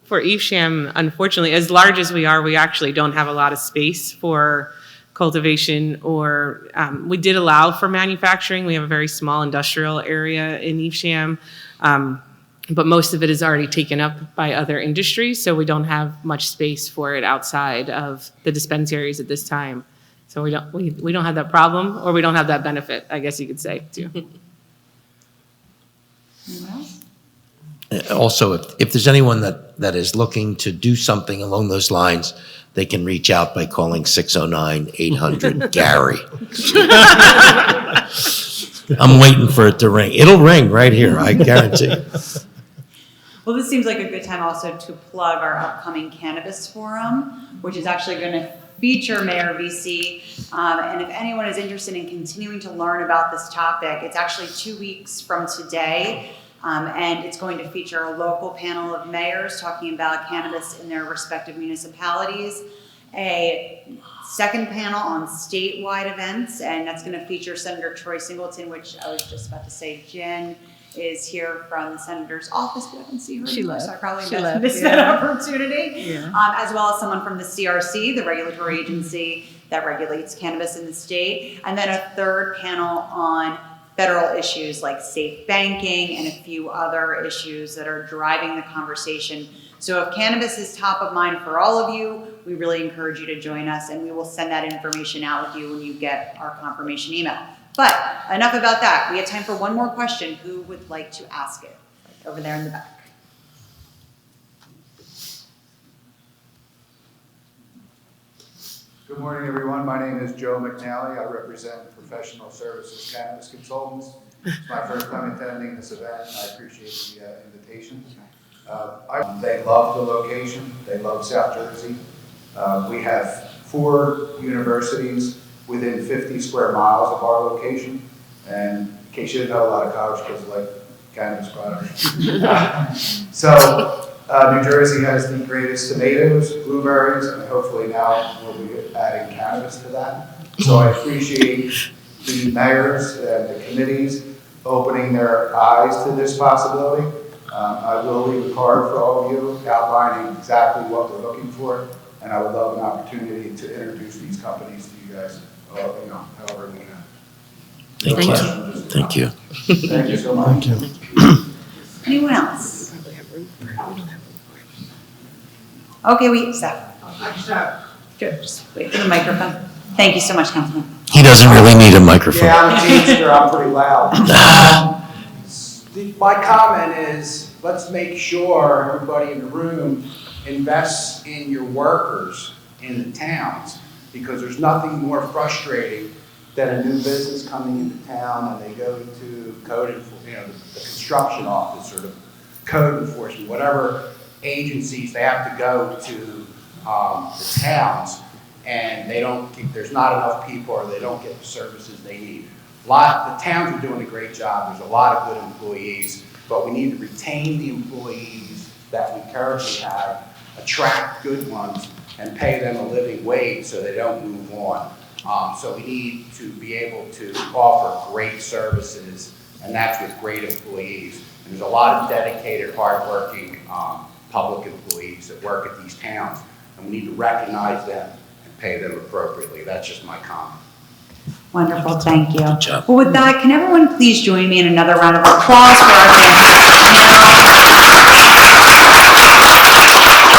For Evesham, unfortunately, as large as we are, we actually don't have a lot of space for cultivation, or we did allow for manufacturing. We have a very small industrial area in Evesham, but most of it is already taken up by other industries, so we don't have much space for it outside of the dispensaries at this time. So we don't have that problem, or we don't have that benefit, I guess you could say, too. Anyone else? Also, if there's anyone that is looking to do something along those lines, they can reach out by calling 609-800-GARY. I'm waiting for it to ring. It'll ring right here, I guarantee. Well, this seems like a good time also to plug our upcoming Cannabis Forum, which is actually going to feature Mayor VC. And if anyone is interested in continuing to learn about this topic, it's actually 2 weeks from today. And it's going to feature a local panel of mayors talking about cannabis in their respective municipalities, a second panel on statewide events, and that's going to feature Senator Troy Singleton, which I was just about to say Jen is here from the senator's office, but I don't see her anymore, so I probably missed that opportunity, as well as someone from the CRC, the regulatory agency that regulates cannabis in the state, and then a third panel on federal issues like safe banking and a few other issues that are driving the conversation. So if cannabis is top of mind for all of you, we really encourage you to join us, and we will send that information out with you when you get our confirmation email. But enough about that. We have time for one more question. Who would like to ask it? Over there in the back. Good morning, everyone. My name is Joe McNally. I represent Professional Services Cannabis Consultants. It's my first time attending this event, and I appreciate the invitation. They love the location. They love South Jersey. We have 4 universities within 50 square miles of our location. And in case you didn't know, a lot of college kids like cannabis products. New Jersey has the greatest tomatoes, blueberries, and hopefully now we'll be adding cannabis to that. So I appreciate the mayors and the committees opening their eyes to this possibility. I will leave a card for all of you outlining exactly what we're looking for, and I would love an opportunity to introduce these companies to you guys, however we can. Thank you. Thank you so much. Thank you. Anyone else? Okay, Seth. Good, just wait for the microphone. Thank you so much, Councilman. He doesn't really need a microphone. Yeah, I'm a teamster, I'm pretty loud. My comment is, let's make sure everybody in the room invests in your workers in the towns, because there's nothing more frustrating than a new business coming into town and they go to code enforcement, the construction office or the code enforcement, whatever agencies they have to go to the towns, and there's not enough people, or they don't get the services they need. The towns are doing a great job. There's a lot of good employees, but we need to retain the employees that we currently have, attract good ones, and pay them a living wage so they don't move on. So we need to be able to offer great services, and that's with great employees. And there's a lot of dedicated, hardworking public employees that work at these towns, and we need to recognize them and pay them appropriately. That's just my comment. Wonderful, thank you. Good job. Well, with that, can everyone please join me in another round of applause for our fantastic panel?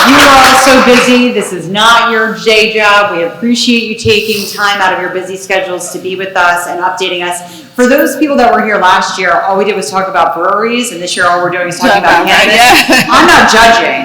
You are all so busy. This is not your day job. We appreciate you taking time out of your busy schedules to be with us and updating us. For those people that were here last year, all we did was talk about breweries, and this year all we're doing is talking about cannabis. I'm not judging.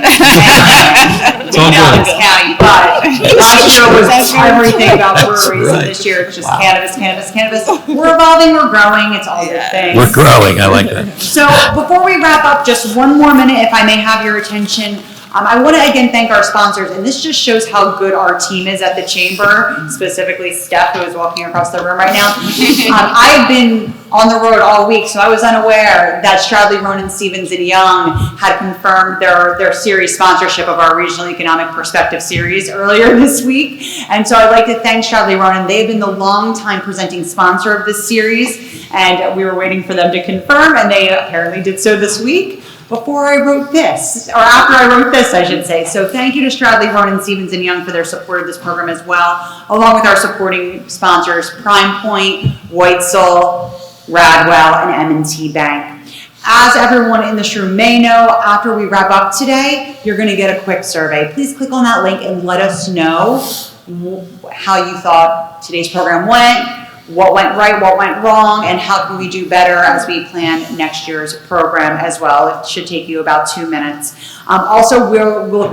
It's all good. This county, but last year was everything about breweries, and this year it's just cannabis, cannabis, cannabis. We're evolving, we're growing, it's all good things. We're growing. I like that. So before we wrap up, just one more minute, if I may have your attention. I want to again thank our sponsors, and this just shows how good our team is at the chamber, specifically Steph, who is walking across the room right now. I've been on the road all week, so I was unaware that Stradley, Ronan, Stevens, and Young had confirmed their series sponsorship of our Regional Economic Perspective series earlier this week. And so I'd like to thank Stradley, Ronan. They've been the long-time presenting sponsor of this series, and we were waiting for them to confirm, and they apparently did so this week. Before I wrote this, or after I wrote this, I should say. So thank you to Stradley, Ronan, Stevens, and Young for their support of this program as well, along with our supporting sponsors, Prime Point, White Soul, Radwell, and M&T Bank. As everyone in this room may know, after we wrap up today, you're going to get a quick survey. Please click on that link and let us know how you thought today's program went, what went right, what went wrong, and how can we do better as we plan next year's program as well. It should take you about 2 minutes. Also, we'll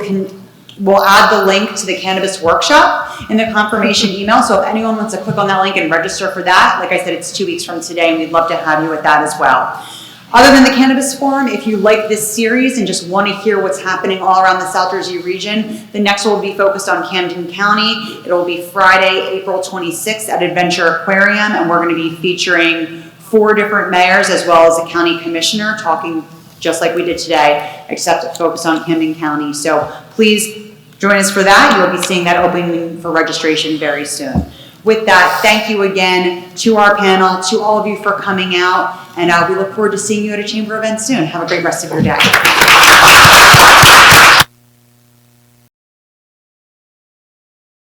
add the link to the cannabis workshop in the confirmation email. So if anyone wants to click on that link and register for that, like I said, it's 2 weeks from today, and we'd love to have you at that as well. Other than the Cannabis Forum, if you like this series and just want to hear what's happening all around the South Jersey region, the next one will be focused on Camden County. It'll be Friday, April 26th at Adventure Aquarium, and we're going to be featuring 4 different mayors as well as a county commissioner talking just like we did today, except focus on Camden County. So please join us for that. You'll be seeing that opening for registration very soon. With that, thank you again to our panel, to all of you for coming out, and we look forward to seeing you at a chamber event soon. Have a great rest of your day.